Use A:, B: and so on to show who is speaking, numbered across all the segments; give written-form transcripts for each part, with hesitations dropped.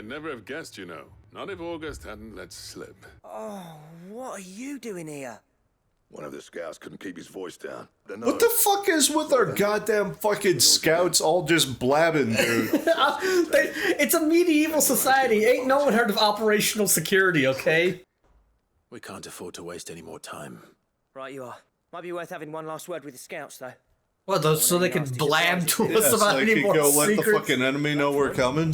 A: I'd never have guessed, you know. Not if August hadn't let slip.
B: Oh, what are you doing here?
C: One of the scouts couldn't keep his voice down.
D: What the fuck is with our goddamn fucking scouts all just blabbing, dude?
E: It's a medieval society. Ain't no one heard of operational security, okay?
F: We can't afford to waste any more time.
B: Right, you are. Might be worth having one last word with the scouts, though.
E: What, those, so they can blab to us
D: Yeah, so
E: about
D: they
E: any
D: could
E: more
D: go let the
E: secrets?
D: fucking enemy know we're coming.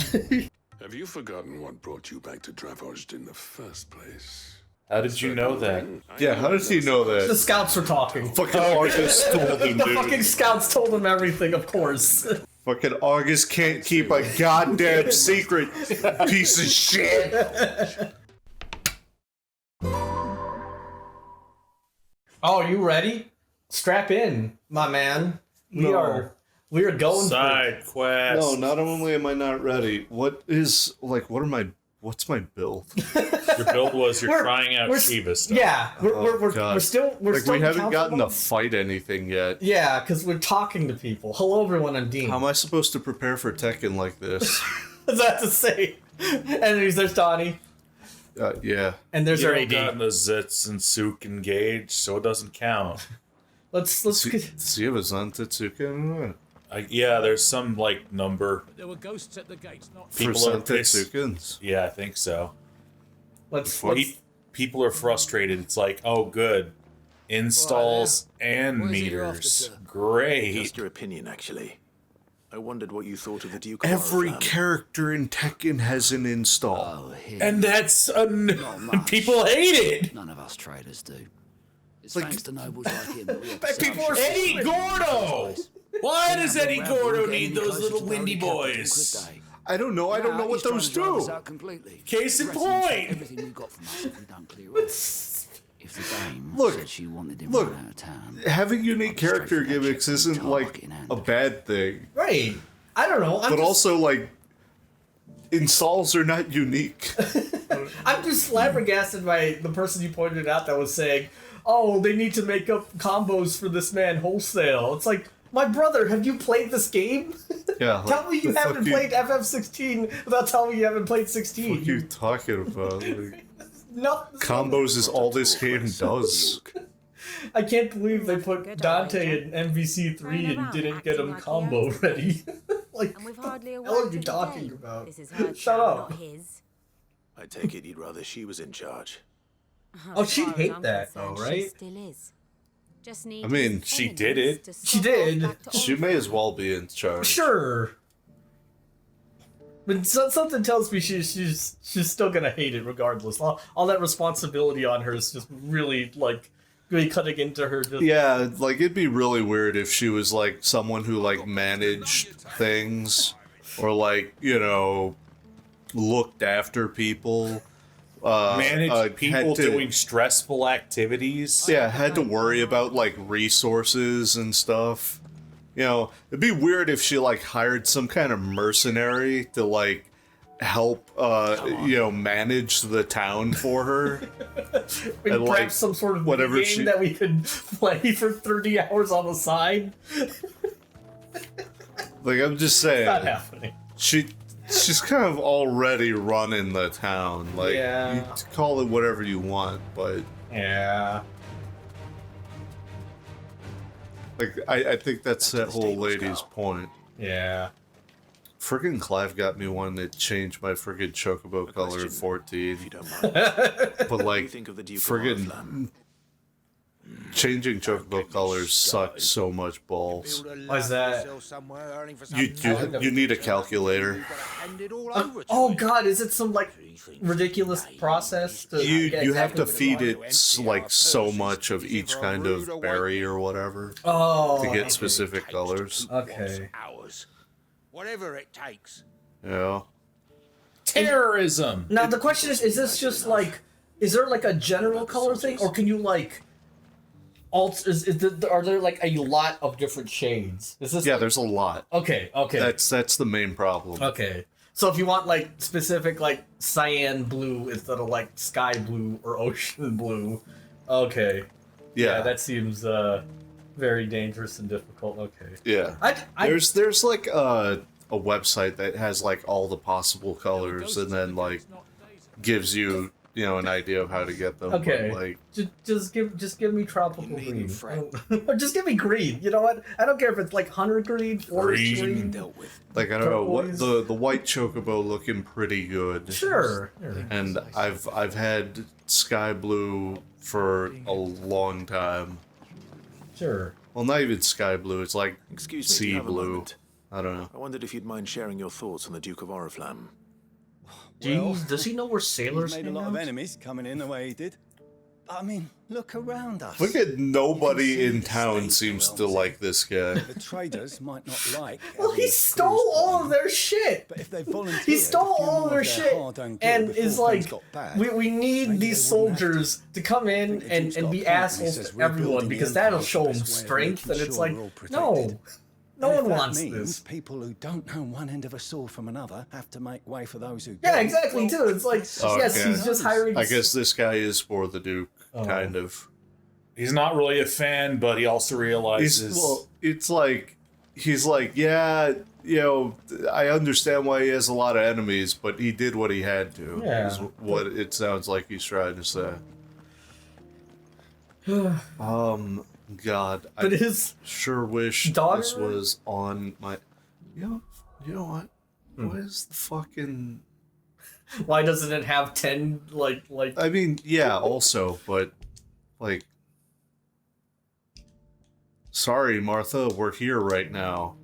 A: Have you forgotten what brought you back to Dravozd in the first place?
G: How did you know that?
D: Yeah, how does he know
E: The
D: that?
E: scouts were talking.
D: Fucking August told him,
E: The
D: dude.
E: fucking scouts told him everything, of course.
D: Fucking August can't keep a goddamn secret, piece of shit.
E: Oh, you ready? Strap in, my man. We are going
G: Side quest.
D: No, not only am I not ready, what's my build?
G: Your build was you're
E: We're-
G: trying out
E: we're-
G: Shiva stuff.
E: Yeah, we're
D: God.
E: still
D: Like,
E: still
D: we haven't
E: council
D: gotten to
E: mode.
D: fight anything yet.
E: Yeah, because we're talking to people. Hello, everyone. I'm Dean.
D: How am I supposed to prepare for Tekken like this?
E: Is that to say? And there's Donnie,
D: Yeah.
E: and there's
G: You
E: our
G: don't
E: AD.
G: got the Zitz and Suk engaged, so it doesn't count.
E: Let's get.
D: Sieva-san Tetsuken?
G: Yeah, there's some, like, number.
H: There were ghosts at the gates, not
D: For
G: People are
D: San
G: pissed.
D: Tetsukens.
G: Yeah, I think so.
E: Let's
G: People are frustrated. It's like, oh, good. Installs and
H: What is it you're after,
G: meters.
H: sir?
G: Great.
F: Just your opinion, actually. I wondered what you thought of the Duke of
D: Every
F: Oriflamme.
D: character in Tekken has an install.
H: Oh, here.
G: And that's...
H: much.
G: people hate it!
H: None of us traders do. It's
D: Like-
H: thanks to nobles like him that we have
E: But people are
G: Eddie Gordo! Why does Eddie
H: Unravel
G: Gordo
H: getting
G: need those
H: closer
G: little
H: to the
G: windy
H: capital,
G: boys?
H: could they?
D: I don't know. I don't know what
H: He's trying
D: those
H: to drive us
D: do.
H: out completely.
G: Case in
H: Threatening to take
G: point.
H: Everything we got from us if we don't clear off. If the dame
D: Look,
H: said she wanted him
D: look,
H: run out of town,
D: Having unique
H: Straight
D: character
H: from that
D: gimmicks
H: chick
D: isn't
H: from
D: like
H: Target in hand.
D: a bad thing,
E: right. I don't know.
D: but also like installs are not unique.
E: I'm just flabbergasted by the person you pointed out that was saying, "Oh, they need to make up combos for this man wholesale." It's like, my brother, have you played this game?
D: Yeah. Like,
E: Tell me you
D: the
E: haven't
D: fuck
E: played FF16 without telling me you haven't played
D: What
E: 16.
D: are you talking about? Like,
E: No,
D: combos is all this game does.
E: I can't believe they put Dante in MVC3 and didn't get him combo ready. Like,
I: And we've hardly a
E: what the hell are
I: word
E: you
I: of the
E: talking
I: day.
E: about?
I: This is her
E: Shut
I: town,
E: up.
I: not his.
F: I take it you'd rather she was in charge.
E: Oh,
I: As
E: she'd
I: far as
E: hate
I: I'm
E: that,
I: concerned,
E: though,
I: she
E: right?
I: still is. Just need
D: I mean,
I: his
G: she did
I: enemies
G: it.
I: to
E: She
I: sod off
E: did.
I: back to
D: She may as well be in charge.
E: Sure. But something tells me she's still gonna hate it regardless. All that responsibility on her is just really really cutting into her. Just,
D: Yeah, like it'd be really weird if she was like someone who like managed things or like, you know, looked after people.
G: Manage
D: had
G: people
D: to-
G: doing stressful activities.
D: Yeah, had to worry about like resources and stuff. You know, it'd be weird if she like hired some kind of mercenary to like help you know, manage the town for her.
E: we
D: and,
E: perhaps
D: like,
E: some sort of
D: whatever
E: game
D: she-
E: that we could play for 30 hours on the side.
D: Like I'm just
E: Not
D: saying,
E: happening.
D: she's kind of already running the town. Like
E: Yeah.
D: you call it whatever you want, but
E: Yeah.
D: like I think that's that whole lady's point.
E: Yeah.
D: Friggin' Clive got me one that changed my friggin' chocobo color to
F: If
D: 14.
F: you don't mind.
D: But
F: What do you
D: like,
F: think of the Duke of
D: friggin'
F: Oriflamme?
D: changing chocobo colors sucks so much balls.
E: Why is that?
D: You need a calculator.
E: Oh god, is it some ridiculous process to
D: You
E: get
D: you have to
E: exactly what
D: feed
E: you
D: it like so much of each kind of berry or whatever
E: want? Oh.
D: to get specific colors.
E: Okay.
C: Hours. Whatever it takes.
D: Yeah.
G: Terrorism.
E: Now the question is this just is there a general color thing, or can you are there a lot of different shades? Is this
D: Yeah, there's a lot.
E: Okay.
D: That's the main problem.
E: Okay. So if you want specific cyan blue instead of sky blue or ocean blue, okay.
D: Yeah.
E: That seems very dangerous and difficult. Okay.
D: Yeah.
E: I
D: There's like a website that has like all the possible colors and then like gives you an idea of how to get them.
E: Okay.
D: But, like,
E: just give me tropical green. Or just give me green. You know what? I don't care if it's like hunter green, forest green.
D: like I don't know what the white chocobo looking pretty good.
E: Sure.
D: And I've had sky blue for a long time.
E: Sure.
D: Well, not even sky blue. It's like
F: Excuse me, do you
D: sea
F: have a
D: blue.
F: moment?
D: I don't know.
F: I wondered if you'd mind sharing your thoughts on the Duke of Oriflamme.
E: Jeez, does he know where sailors
J: made a lot of enemies coming in the way he did. I mean, look around us.
D: Look at nobody in town seems to like this guy.
J: The traders might not like.
E: Well, he stole all of their shit.
J: But if they volunteered,
E: He stole all of their shit and is like, we need these soldiers to come in and be assholes to everyone because that'll show them strength. And it's like, no. No one wants this.
J: People who don't know one end of a sword from another have to make way for those who do.
E: Yeah, exactly, too. It's like, yes, he's just hiring...
D: I guess this guy is for the Duke, kind of.
G: He's not really a fan, but he also realizes...
D: It's like, he's like, yeah, I understand why he has a lot of enemies, but he did what he had to.
E: Yeah.
D: Is what it sounds like he's trying to say. God,
E: But
D: I
E: his
D: sure wish
E: daughter...
D: this was on my... You know what? What is the fucking...
E: Why doesn't it have 10, like...
D: I mean, yeah, also, but, like... Sorry, Martha, we're here right now.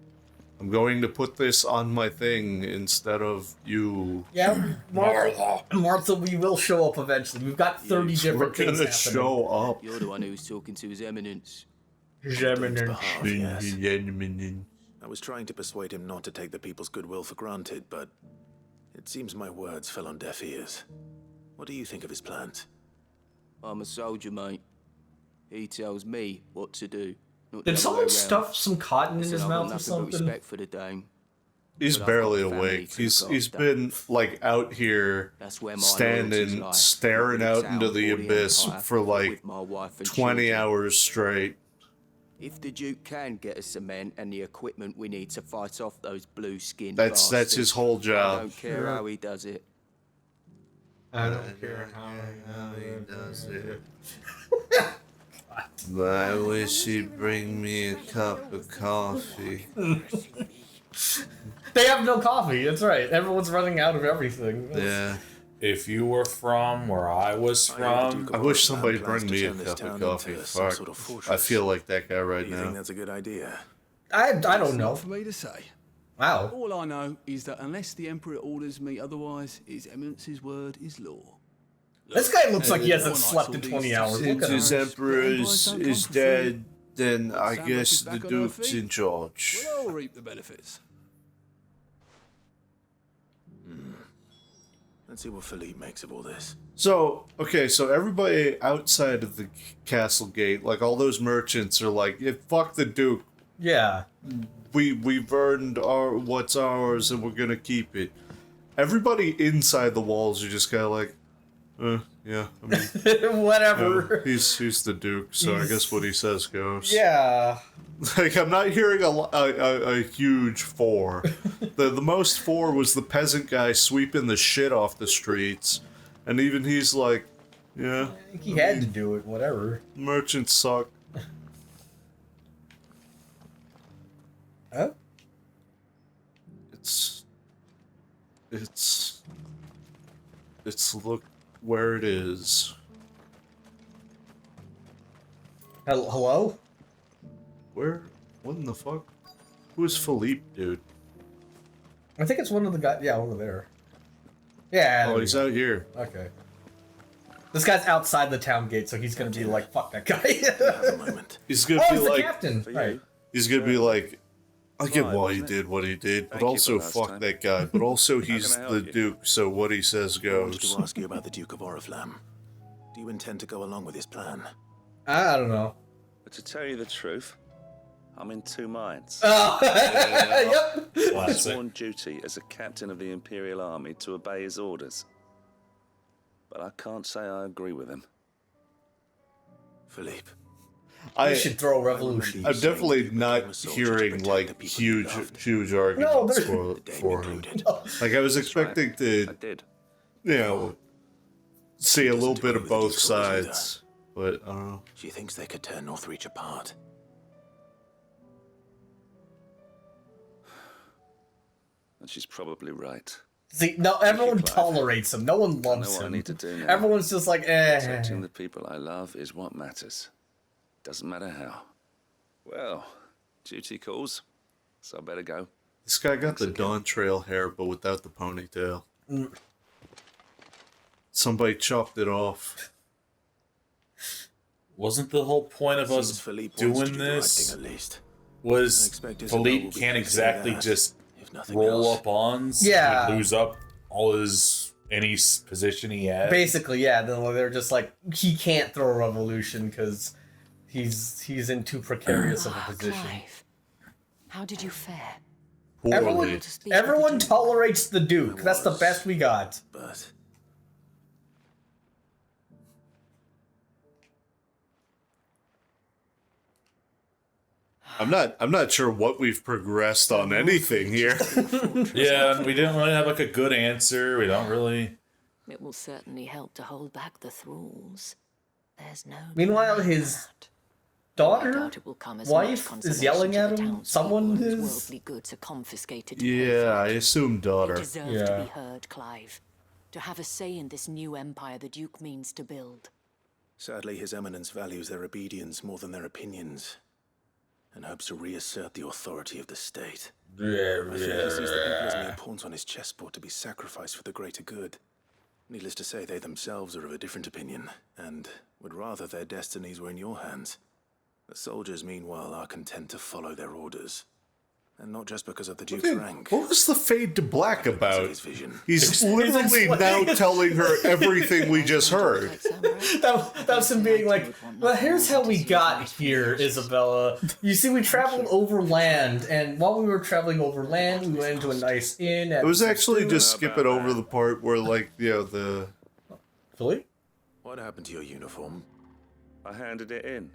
D: I'm going to put this on my thing instead of you.
E: Yeah, Martha, we will show up eventually. We've got 30 different things happening.
D: Show up.
H: You're the one who was talking to His Eminence.
F: Yes. I was trying to persuade him not to take the people's goodwill for granted, but it seems my words fell on deaf ears. What do you think of his plans?
H: I'm a soldier, mate. He tells me what to do.
E: Did someone stuff some cotton in his mouth or
H: But
E: something?
H: respect for the Dame.
D: He's barely awake. He's been like out here standing, staring out into the abyss for like 20 hours straight.
H: If the Duke can get us cement and the equipment we need to fight off those blue-skinned
D: That's his whole job.
H: I don't care how he does it.
E: I don't care how he does it.
D: But I wish he'd bring me a cup of coffee.
E: They have no coffee, that's right. Everyone's running out of everything.
D: Yeah.
G: If you were from where I was from...
D: I wish somebody'd bring me a cup of coffee. Fuck. I feel like that guy right
F: You
D: now.
F: think that's a good idea?
E: I don't know.
J: Not for me to say.
E: Wow.
K: All I know is that unless the Emperor orders me otherwise, His Eminence's word is law.
E: This guy looks like he hasn't slept in 20 hours.
D: Since his emperor is dead, then I guess the Duke's in charge.
K: We'll all reap the benefits.
F: Let's see what Philippe makes of all this.
D: So, okay, so everybody outside of the castle gate, like all those merchants are like, yeah, fuck the Duke.
E: Yeah.
D: We've earned what's ours and we're gonna keep it. Everybody inside the walls are just kind of like, yeah, I mean,
E: whatever.
D: He's the Duke, so I guess what he says goes.
E: Yeah.
D: Like, I'm not hearing a huge four. The most four was the peasant guy sweeping the shit off the streets, and even he's like, yeah.
E: I think he had to do it, whatever.
D: Merchants suck.
E: Huh?
D: It's look where it is.
E: Hello?
D: Where? What in the fuck? Who's Philippe, dude?
E: I think it's one of the guys. Yeah, over there. Yeah.
D: Oh, he's out here.
E: Okay. This guy's outside the town gate, so he's gonna be like, "Fuck that guy."
D: He's gonna be
E: he's
D: like,
E: the captain. Right.
D: He's gonna be like, I get why he did what he did, but also fuck that guy. But also he's the Duke, so what he says
F: I wanted
D: goes.
F: to ask you about the Duke of Oriflamme. Do you intend to go along with his plan?
E: I don't know.
L: But to tell you the truth, I'm in two minds.
E: Yep.
L: It's sworn duty as a captain of the Imperial Army to obey his orders. But I can't say I agree with him.
F: Philippe,
E: I should throw a revolution.
D: I'm definitely not hearing like huge arguments for him. Like I was expecting to, you know, see a little bit of both sides, but I don't know.
F: She thinks they could tear Northreach apart.
L: And she's probably right.
E: See, no, everyone tolerates him. No one loves
L: I know what
E: him.
L: I need to do now.
E: Everyone's just like, eh.
L: Protecting the people I love is what matters. Doesn't matter how. Well, duty calls, so I better go.
D: This guy got the Dawn Trail hair, but without the ponytail. Somebody chopped it off.
G: Wasn't the whole point of us doing this? Was Philippe can't exactly just roll up ons?
E: Yeah.
G: He'd lose up all his any position he had.
E: Basically, yeah. They're just like, he can't throw a revolution because he's in too precarious of a position.
M: Clive, how did you fare?
E: Everyone tolerates the Duke. That's the best we got.
F: But
D: I'm not sure what we've progressed on anything here.
G: Yeah, we didn't really have like a good answer. We don't really.
M: It will certainly help to hold back the thralls. There's no.
E: Meanwhile, his daughter, wife, is yelling at him. Someone is.
M: Worldly goods are confiscated.
D: Yeah, I assume daughter.
M: You deserve to be heard, Clive. To have a say in this new empire the Duke means to build.
F: sadly, His Eminence values their obedience more than their opinions, and hopes to reassert the authority of the state. I think he sees the people as mere pawns on his chessboard to be sacrificed for the greater good. Needless to say, they themselves are of a different opinion, and would rather their destinies were in your hands. The soldiers, meanwhile, are content to follow their orders. And not just because of the Duke's rank.
D: What was the fade to black about? He's literally now telling her everything we just heard.
E: That's him being like, well, here's how we got here, Isabella. You see, we traveled overland, and while we were traveling overland, we went into a nice inn.
D: It was actually just skipping over the part where, like, you know, the...
E: Philly?
F: What happened to your uniform?
L: I handed it in,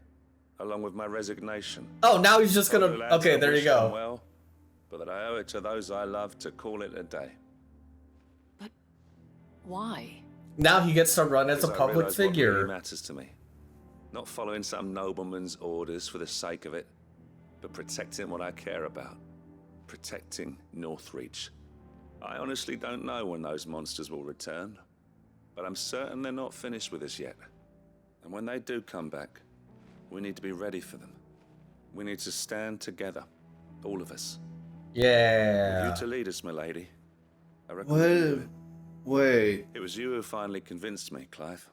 L: along with my resignation.
E: Oh, now he's just gonna... Okay, there you go.
L: Well, but that I owe it to those I love to call it a day.
M: But why?
E: Now he gets to run as a
L: Because I
E: public
L: realise what
E: figure.
L: really matters to me. Not following some nobleman's orders for the sake of it, but protecting what I care about. Protecting Northreach. I honestly don't know when those monsters will return, but I'm certain they're not finished with us yet. And when they do come back, we need to be ready for them. We need to stand together, all of us.
E: Yeah.
L: You to lead us, milady. I reckon we can do it.
D: Wait.
L: It was you who finally convinced me, Clive.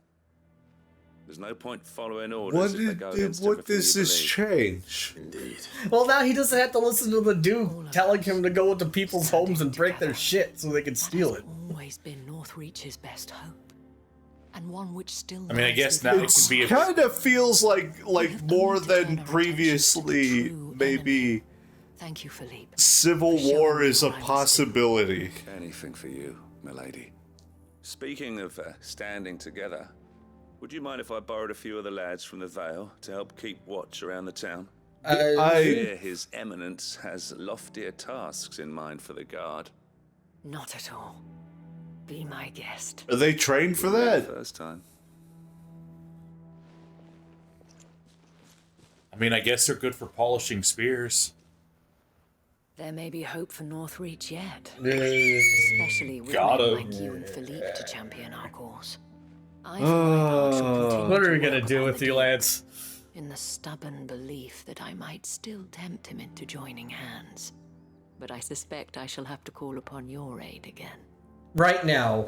L: There's no point following orders if they go against
D: What
L: everything
D: does
L: you
D: this
L: believe.
D: change?
F: Indeed.
E: Well, now he doesn't have to listen to the Duke telling him to go into people's homes and break their shit so they can steal it.
M: Always been Northreach's best hope. And one which still
G: I mean, I guess now it could be a...
D: Kind of feels like more than previously, maybe.
M: Thank you, Philippe.
D: Civil war is a possibility.
L: Anything for you, milady. Speaking of standing together, would you mind if I borrowed a few of the lads from the Vale to help keep watch around the town? I fear His Eminence has loftier tasks in mind for the guard.
M: Not at all. Be my guest.
D: Are they trained for that?
L: First time.
G: I mean, I guess they're good for polishing spears.
M: There may be hope for Northreach yet. Especially with men like you and Philippe to champion our cause. I for my part shall continue
E: What are we
M: to
E: gonna
M: work
E: do
M: upon
E: with
M: the
E: you, Lance?
M: in the stubborn belief that I might still tempt him into joining hands. But I suspect I shall have to call upon your aid again.
E: Right now.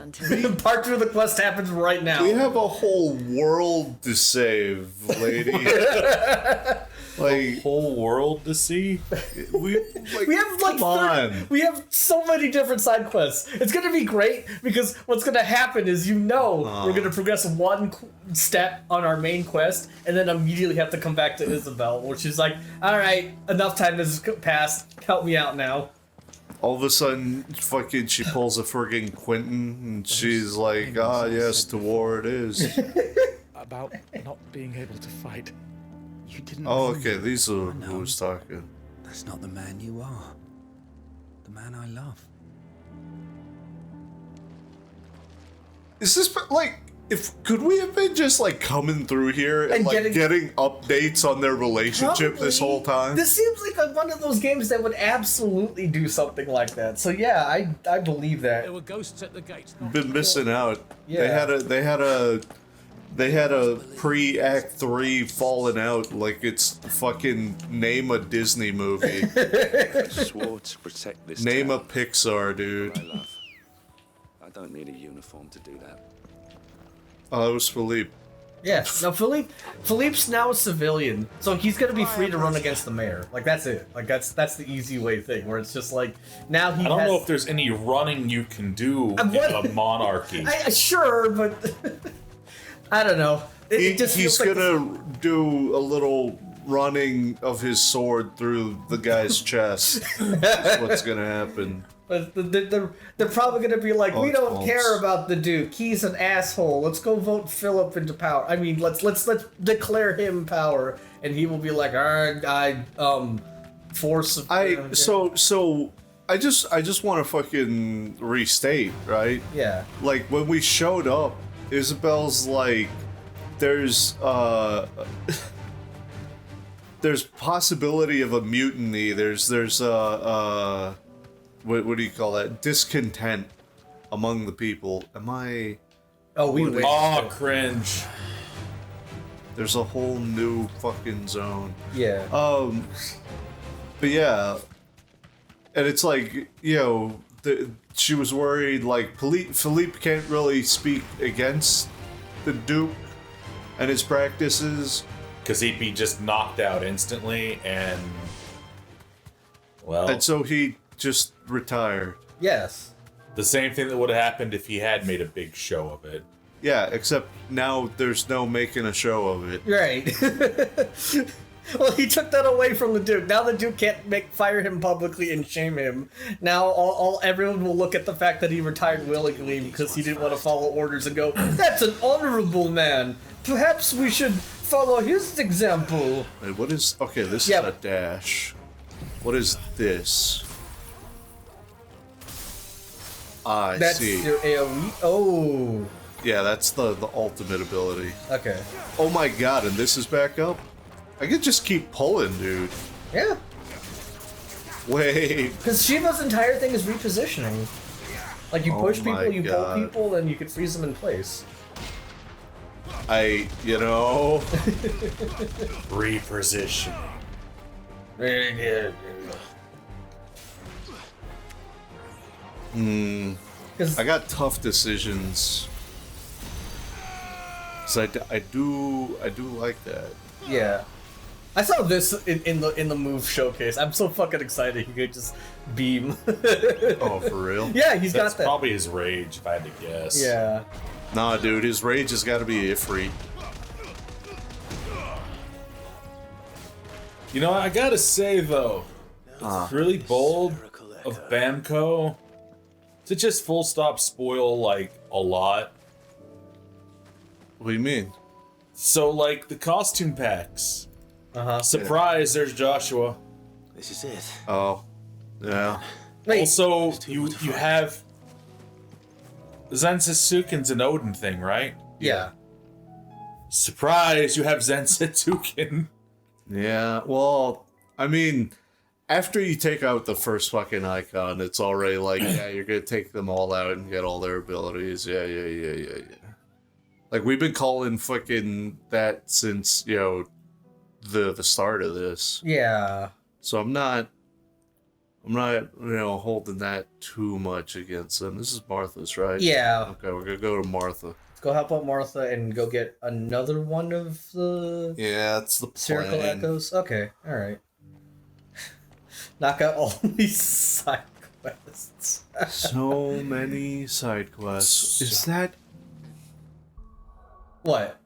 E: Part 2 of the quest happens right now.
D: We have a whole world to save, lady.
G: Like, whole world to see?
E: We have like we have so many different side quests. It's gonna be great because what's gonna happen is we're gonna progress one step on our main quest and then immediately have to come back to Isabel, which is like, all right, enough time has passed. Help me out now.
D: All of a sudden, fucking, she pulls a friggin' Quentin, and she's like, ah, yes, to war it is.
N: About not being able to fight.
J: You didn't.
D: Oh,
J: mean
D: okay.
J: that.
D: These are
J: I know.
D: who's talking.
J: That's not the man you are. The man I love.
D: Is this like? If could we have been just like coming through here and like getting updates on their relationship this whole time?
E: This seems like one of those games that would absolutely do something like that. So yeah, I believe that.
K: There were ghosts at the gate.
D: Been missing out.
E: Yeah.
D: They had a pre-Act 3 falling out like it's fucking name a Disney movie.
L: I swore to protect this
D: Name a
L: town.
D: Pixar, dude.
L: I love. I don't need a uniform to do that.
D: Oh, it was Philippe.
E: Yeah. No, Philippe's now a civilian, so he's gonna be free to run against the mayor. Like that's it. Like that's the easy way thing, where it's just like now he.
G: I don't know if there's any running you can do in a monarchy.
E: Sure, but I don't know.
D: He's gonna do a little running of his sword through the guy's chest. That's what's gonna happen.
E: But they're probably gonna be like, we don't care about the Duke. He's an asshole. Let's go vote Philip into power. I mean, let's declare him power, and he will be like, all right, force.
D: So I just want to fucking restate, right?
E: Yeah.
D: Like when we showed up, Isabel's like, there's possibility of a mutiny. There's what do you call that? Discontent among the people. Am I?
E: Oh,
G: cringe.
D: There's a whole new fucking zone.
E: Yeah.
D: But yeah, and it's like, you know, she was worried like Philippe can't really speak against the Duke and his practices
G: because he'd be just knocked out instantly, and
D: and so he just retired.
E: Yes.
G: The same thing that would have happened if he had made a big show of it.
D: Yeah, except now there's no making a show of it.
E: Right. Well, he took that away from the Duke. Now the Duke can't fire him publicly and shame him. Now everyone will look at the fact that he retired willingly because he didn't want to follow orders and go, that's an honorable man. Perhaps we should follow his example.
D: Wait, what is... Okay, this is a dash. What is this? I
E: That's
D: see.
E: your AoE? Oh.
D: Yeah, that's the ultimate ability.
E: Okay.
D: Oh my god, and this is back up? I could just keep pulling, dude.
E: Yeah.
D: Wait.
E: Because Shiva's entire thing is repositioning. Like, you push people, you pull people, and you can freeze them in place.
D: You know...
G: Repositioning.
D: I got tough decisions. So I do like that.
E: Yeah. I saw this in the move showcase. I'm so fucking excited he could just beam.
D: Oh, for real?
E: Yeah, he's
G: That's
E: got that.
G: probably his rage, if I had to guess.
E: Yeah.
D: Nah, dude, his rage has got to be Ifrit.
G: You know, I gotta say though, it's really bold of Bamco to just full stop spoil like a lot.
D: What do you mean?
G: So like the costume packs. Surprise! There's Joshua.
F: This is it.
D: Oh, yeah.
G: Also, you have Zensetsuken's an Odin thing, right?
E: Yeah.
G: Surprise! You have Zensetsuken.
D: Yeah, well, I mean, after you take out the first fucking icon, it's already like, yeah, you're gonna take them all out and get all their abilities. Yeah. Like, we've been calling fucking that since, you know, the start of this.
E: Yeah.
D: So I'm not, you know, holding that too much against them. This is Martha's, right?
E: Yeah.
D: Okay, we're gonna go to Martha.
E: Let's go help out Martha and go get another one of the...
D: Yeah, that's the
E: Spherical
D: plan.
E: Echoes? Okay, alright. Knock out all these side quests.
D: So many side quests. Is that...
E: What?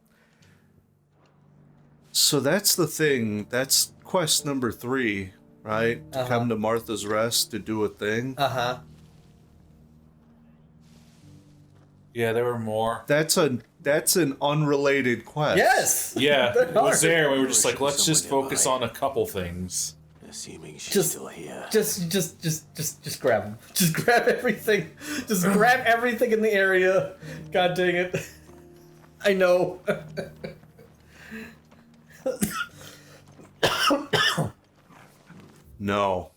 D: So that's the thing. That's quest number 3, right? To come to Martha's Rest to do a thing.
G: Yeah, there were more.
D: That's an unrelated quest.
E: Yes.
G: Yeah,
E: There
G: it was
E: are.
G: there. We were just like, let's just focus on a couple things.
F: Assuming she's
E: Just-
F: still here.
E: Just grab them. Just grab everything. Just grab everything in the area. God dang it. I know.
D: No.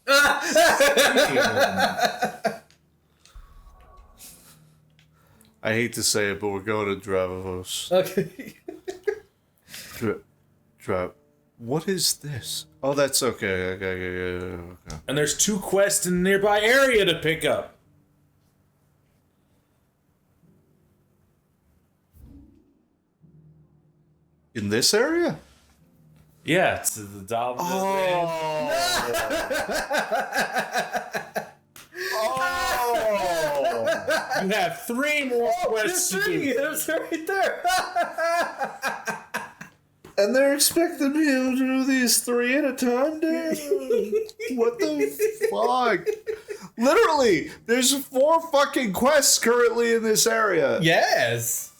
D: I hate to say it, but we're going to Dravozd.
E: Okay.
D: What is this? Oh, that's okay. Okay.
G: And there's 2 quests in the nearby area to pick up.
D: In this area?
G: Yeah, it's the Dravozd. You have 3 more quests to do.
E: There's right there.
D: And they're expecting me to do these 3 at a time, dude. What the fuck? Literally, there's 4 fucking quests currently in this area.
E: Yes.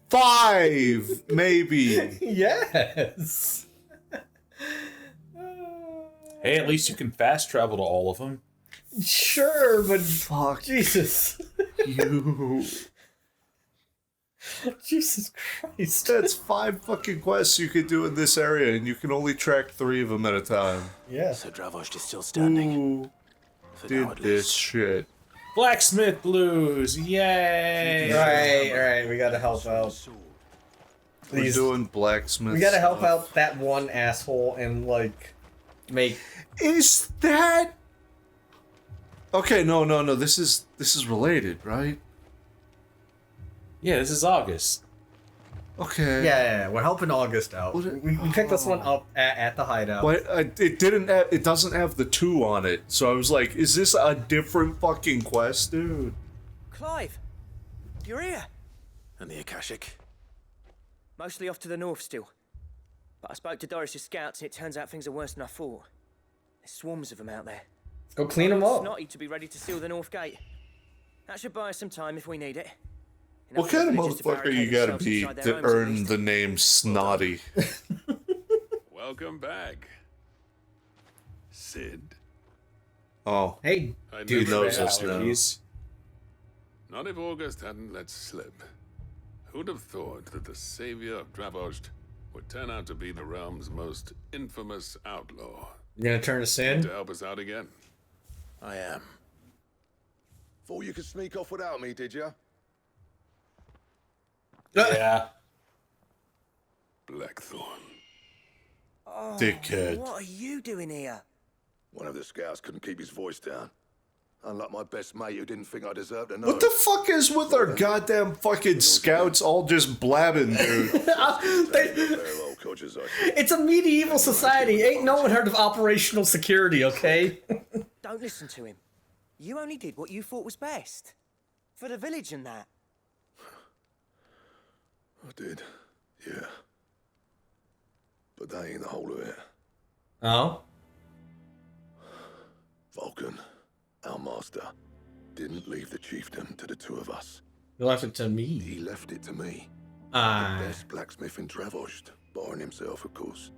D: 5, maybe.
E: Yes.
G: Hey, at least you can fast travel to all of them.
E: Sure, but
D: Fuck
E: Jesus.
D: you.
E: Jesus Christ.
D: That's 5 fucking quests you could do in this area, and you can only track 3 of them at a time.
E: Yeah.
F: So Dravozd is still standing.
D: Ooh,
F: For now,
D: did
F: at
D: this
F: least.
D: shit.
G: Blacksmith blues, yay!
E: Right. We gotta help out.
D: We're doing blacksmith.
E: We gotta help
D: stuff.
E: out that one asshole and like make.
D: Is that? Okay, no. This is related, right?
G: Yeah, this is August.
D: Okay.
E: Yeah, we're helping August out. We picked this one up at the hideout.
D: But it didn't. It doesn't have the 2 on it, so I was like, "Is this a different fucking quest, dude?"
B: Clive, you're here.
F: And the Akashic.
B: Mostly off to the north still. But I spoke to Doris's scouts and it turns out things are worse than I thought. There's swarms of them out there.
E: Let's go clean them up.
B: Snotty to be ready to seal the north gate. That should buy us some time if we need it.
D: What kind of motherfucker you gotta be to earn the name Snotty?
A: Welcome back, Sid.
D: Oh,
E: hey,
A: I
D: dude
A: never
D: knows us now.
A: Not if August hadn't let slip. Who'd have thought that the savior of Dravozd would turn out to be the realm's most infamous outlaw?
E: You're gonna turn us in?
A: To help us out again?
C: I am.
N: Thought you could sneak off without me, did you?
G: Yeah.
A: Blackthorn.
B: Oh,
D: Dickhead.
B: what are you doing here?
C: One of the scouts couldn't keep his voice down. Unlike my best mate who didn't think I deserved to know.
D: What the fuck is with our goddamn fucking scouts all just blabbing, dude?
E: It's a medieval society. Ain't no one heard of operational security, okay?
B: Don't listen to him. You only did what you thought was best. For the village and that.
C: I did, yeah. But that ain't the whole of it.
E: Oh?
C: Vulcan, our master, didn't leave the chiefdom to the 2 of us.
E: You left it to me.
C: He left it to me. The best blacksmith in Dravozd, barring himself, of course.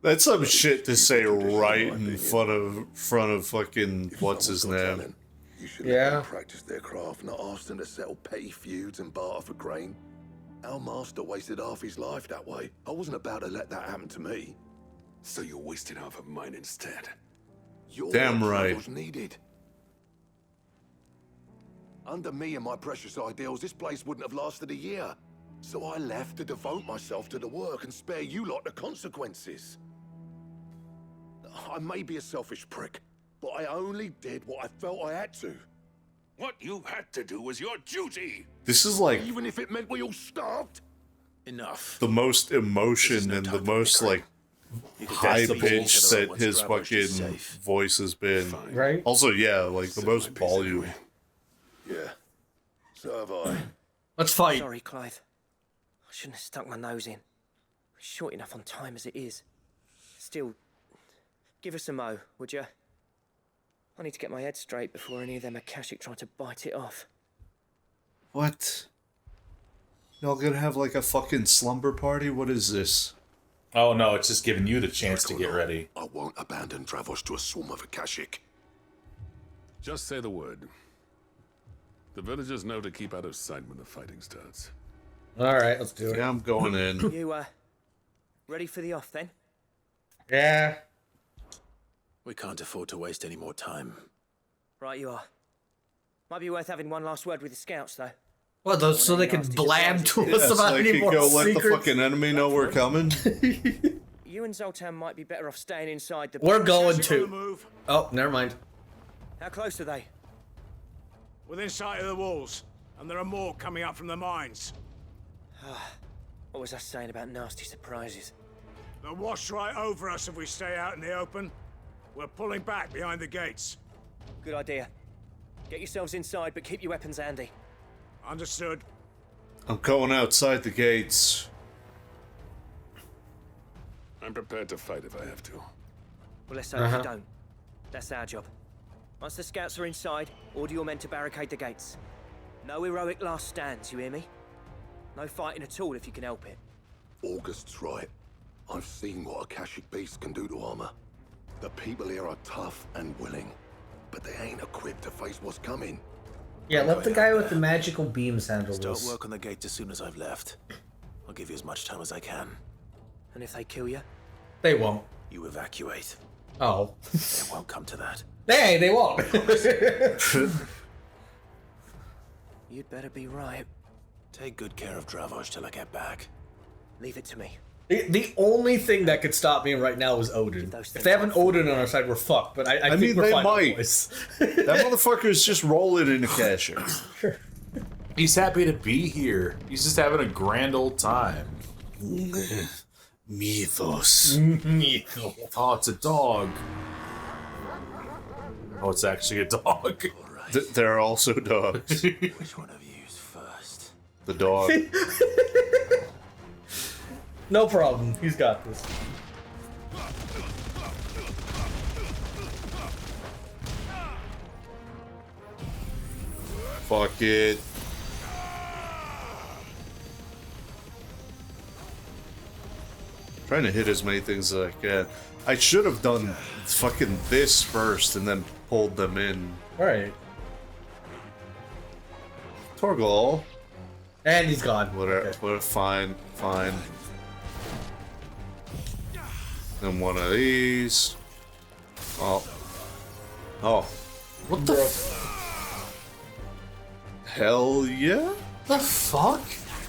D: That's some shit to say right in front of fucking what's his name.
C: You should let them practice their craft, not ask them to settle petty feuds and barter for grain. Our master wasted half his life that way. I wasn't about to let that happen to me.
A: So you wasted half of mine instead.
C: You're
D: Damn
C: what
D: right.
C: was needed. Under me and my precious ideals, this place wouldn't have lasted a year. So I left to devote myself to the work and spare you lot the consequences. I may be a selfish prick, but I only did what I felt I had to.
A: What you had to do was your duty.
D: This is like
C: Even if it meant we all starved?
F: Enough.
D: the most emotion and the most like high pitch that his fucking voice has been.
E: Right?
D: Also, yeah, like the most volume.
C: Yeah. So have I.
E: Let's fight.
B: Sorry, Clive. I shouldn't have stuck my nose in. We're short enough on time as it is. Still, give us a mo, would you? I need to get my head straight before any of them Akashic try to bite it off.
D: What? Y'all gonna have like a fucking slumber party? What is this?
G: Oh no, it's just giving you the chance to get ready.
C: I won't abandon Dravozd to a swarm of Akashic.
A: Just say the word. The villagers know to keep out of sight when the fighting starts.
E: Alright, let's do it.
D: Yeah, I'm going in.
B: You, ready for the off then?
E: Yeah.
F: We can't afford to waste any more time.
B: Right you are. Might be worth having one last word with the scouts, though.
E: What, those, so they can blab to us about any more
D: go
E: secrets?
D: let the fucking enemy know we're coming.
B: You and Zoltan might be better off staying inside the...
E: We're going to. Oh, never mind.
B: How close are they?
O: Within sight of the walls, and there are more coming up from the mines.
B: What was I saying about nasty surprises?
O: They'll wash right over us if we stay out in the open. We're pulling back behind the gates.
B: Good idea. Get yourselves inside, but keep your weapons handy.
O: Understood.
D: I'm going outside the gates.
A: I'm prepared to fight if I have to.
B: Well, let's hope you don't. That's our job. Once the scouts are inside, order your men to barricade the gates. No heroic last stands, you hear me? No fighting at all if you can help it.
C: August's right. I've seen what Akashic beasts can do to armor. The people here are tough and willing, but they ain't equipped to face what's coming.
E: Yeah, let the guy with the magical beams handle
F: Start
E: this.
F: work on the gate as soon as I've left. I'll give you as much time as I can.
B: And if they kill you?
E: They won't.
F: You evacuate.
E: Oh.
F: It won't come to that.
E: Hey, they won't.
B: You'd better be right.
F: Take good care of Dravozd till I get back.
B: Leave it to me.
E: The only thing that could stop me right now is Odin. If they have an Odin on our side, we're fucked. But I think
D: mean,
E: we're
D: they
E: fine,
D: might.
E: boys.
D: That motherfucker's just rolling in Akashic.
G: He's happy to be here. He's just having a grand old time.
D: Mythos.
E: Mythos.
G: Oh, it's a dog. Oh, it's actually a dog.
D: There are also dogs.
F: Which one of you is first?
D: The dog.
E: No problem. He's got this.
D: Fuck it. Trying to hit as many things as I can. I should have done fucking this first and then pulled them in.
E: Alright.
D: Torgal.
E: And he's gone.
D: Whatever.
E: Okay.
D: Fine. Then one of these. Oh.
G: What the
D: hell yeah?
G: The fuck?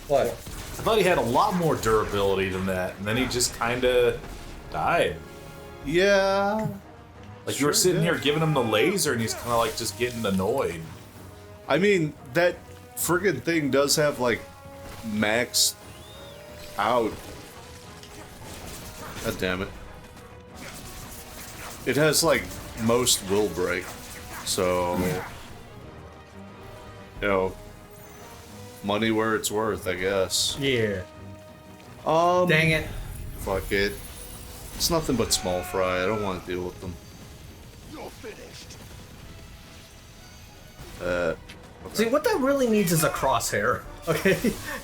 E: What?
G: I thought he had a lot more durability than that, and then he just kinda died.
D: Yeah.
G: Like you were sitting here giving him the laser, and he's kinda like just getting annoyed.
D: I mean, that friggin' thing does have like maxed out. God damn it. It has like most will break. So, you know, money where it's worth, I guess.
E: Yeah.
D: Dang
E: it.
D: Fuck it. It's nothing but small fry. I don't want to deal with them.
C: You're finished.
D: Okay.
E: See, what that really needs is a crosshair. Okay?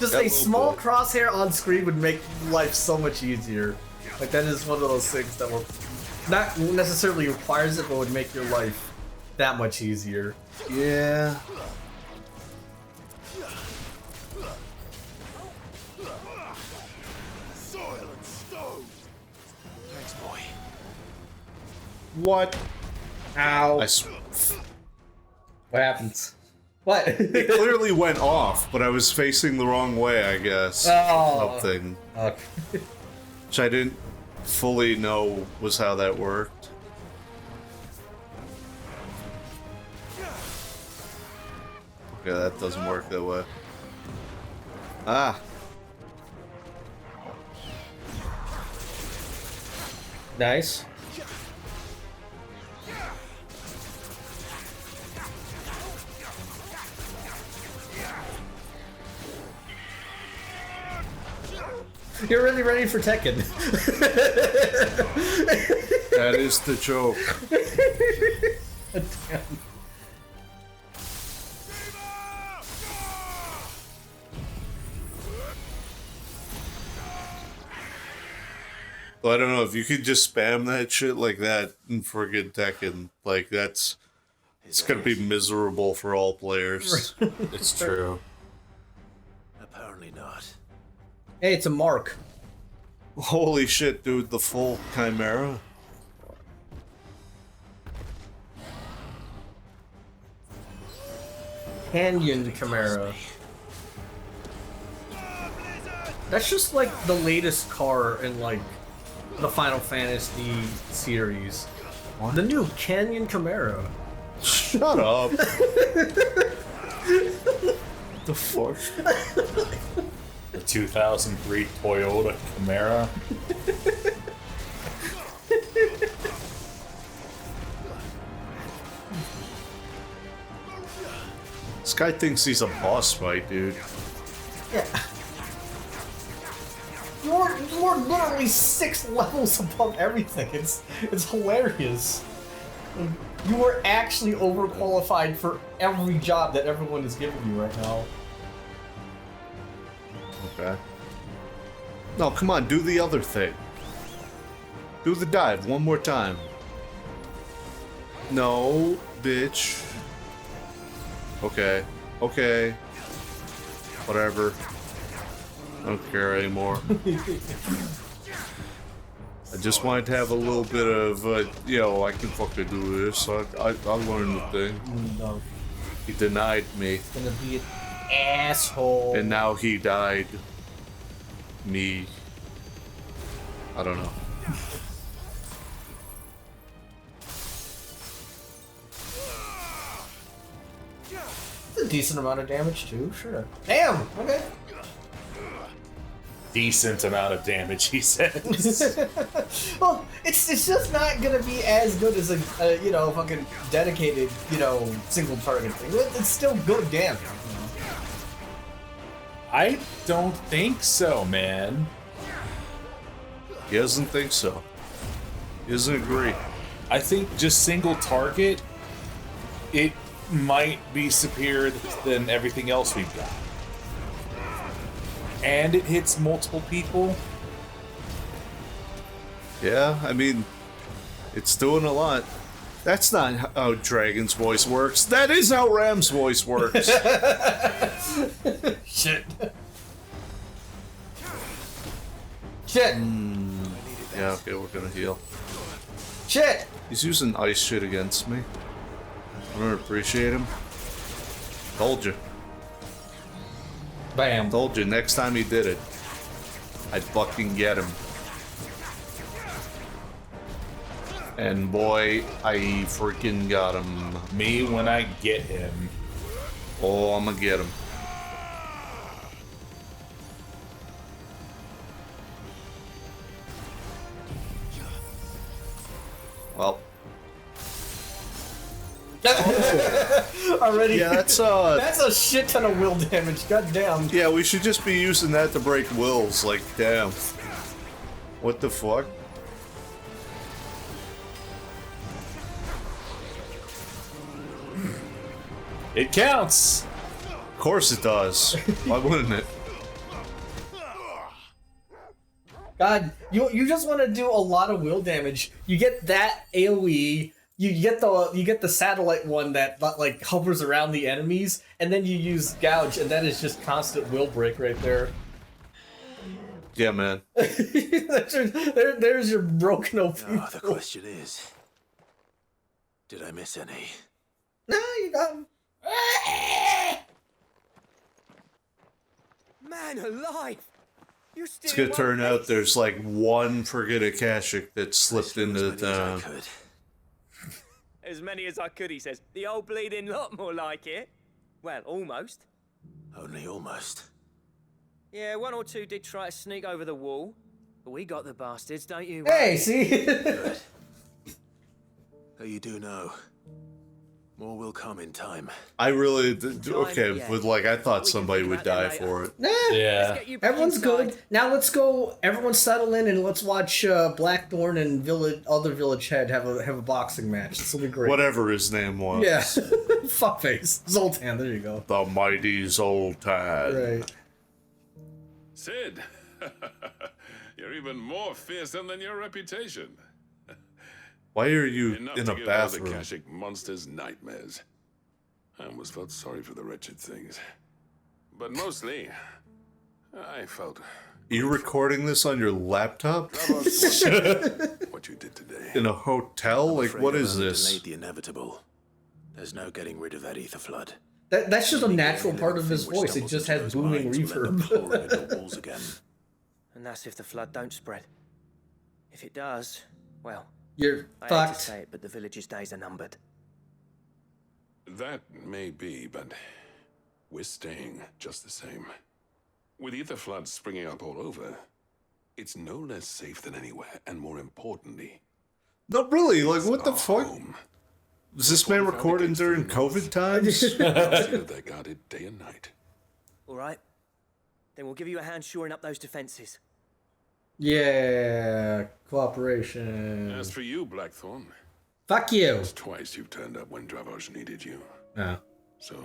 E: Just
D: That
E: a
D: will
E: small
D: put-
E: crosshair on screen would make life so much easier. Like, that is one of those things that will not necessarily requires it, but would make your life that much easier.
D: Yeah.
C: Soil and stone.
F: Thanks, boy.
D: What?
E: Ow. What happens? What?
D: It clearly went off, but I was facing the wrong way, I guess.
E: Oh.
D: Something.
E: Okay.
D: Which I didn't fully know was how that worked. Okay, that doesn't work that way. Ah.
E: Nice. You're really ready for Tekken.
D: That is the joke. Well, I don't know if you could just spam that shit like that in friggin' Tekken. Like it's gonna be miserable for all players.
G: It's true.
F: Apparently not.
E: Hey, it's a mark.
D: Holy shit, dude! The full Chimera.
E: Canyon Chimera. That's just like the latest car in like the Final Fantasy series. The new Canyon Chimera.
D: Shut up. The fuck?
G: The 2003 Toyota Camaro.
D: This guy thinks he's a boss fight, dude.
E: Yeah. You're literally 6 levels above everything. It's hilarious. You are actually overqualified for every job that everyone is giving you right now.
D: Okay. No, come on, do the other thing. Do the dive one more time. No, bitch. Okay. Okay. Whatever. I don't care anymore. I just wanted to have a little bit of, you know, I can fucking do this. I learned the thing.
E: No.
D: He denied me.
E: Gonna be an asshole.
D: And now he died. Me. I don't know.
E: It's a decent amount of damage too, sure. Damn! Okay.
G: Decent amount of damage, he says.
E: Well, it's just not gonna be as good as a you know, fucking dedicated, you know, single target thing. It's still good damage.
G: I don't think so, man.
D: He doesn't think so. He doesn't agree.
G: I think just single target, it might be superior than everything else we've got. And it hits multiple people.
D: Yeah, I mean, it's doing a lot. That's not how Dragon's voice works. That is how Ram's voice works.
E: Shit. Shit.
D: Yeah, okay, we're gonna heal.
E: Shit.
D: He's using ice shit against me. I don't appreciate him. Told you.
E: Bam.
D: Told you, next time he did it, I'd fucking get him. And boy, I freaking got him.
G: Me when I get him.
D: Oh, I'm gonna get him. Well.
E: Already.
D: Yeah, that's
E: a shit ton of will damage. God damn.
D: Yeah, we should just be using that to break wills. Like, damn. What the fuck?
G: It counts.
D: Of course it does. Why wouldn't it?
E: God, you just want to do a lot of will damage. You get that AoE. You get the satellite one that like hovers around the enemies, and then you use gouge, and that is just constant will break right there.
D: Yeah, man.
E: There's your broken OP.
F: Now, the question is, did I miss any?
E: No, you got him.
B: Man alive! You're still
D: It's gonna turn out there's like one friggin' Akashic that slipped into the town.
B: As many as I could, he says. The old bleeding lot, more like it. Well, almost.
F: Only almost.
B: Yeah, 1 or 2 did try to sneak over the wall, but we got the bastards, don't you?
E: Hey, see?
F: Good. So you do know. More will come in time.
D: I really okay, but like I thought somebody would die for it.
E: Nah,
G: Yeah.
E: Everyone's good. Now let's go. Everyone settle in and let's watch Blackthorn and other village head have a boxing match. This will be great.
D: Whatever his name was.
E: Yeah. Fuckface. Zoltan. There you go.
D: The mighty Zoltan.
E: Right.
A: Sid, You're even more fearsome than your reputation.
D: Why are you
A: Enough
D: in
A: to
D: a
A: give all the
D: bathroom?
A: Akashic monsters nightmares. I almost felt sorry for the wretched things. But mostly, I felt...
D: Are you recording this on your laptop?
A: what you did today.
D: In a hotel? Like, what is
F: Delayed
D: this?
F: the inevitable. There's no getting rid of that ether flood.
E: That's just a natural part of his voice. It just has booming reverb.
F: Again.
B: And that's if the flood don't spread. If it does, well,
E: you're
B: I hate
E: fucked.
B: to say it, but the village's days are numbered.
A: That may be, but we're staying just the same. With ether floods springing up all over, it's no less safe than anywhere, and more importantly...
D: Not really, like, what the fuck? Was this man recording during COVID times?
A: They're guarded day and night.
B: All right. Then we'll give you a hand shoring up those defenses.
E: Yeah, cooperation.
A: As for you, Blackthorn...
E: Fuck you.
A: It's twice you've turned up when Dravozd needed you.
E: No.
A: So...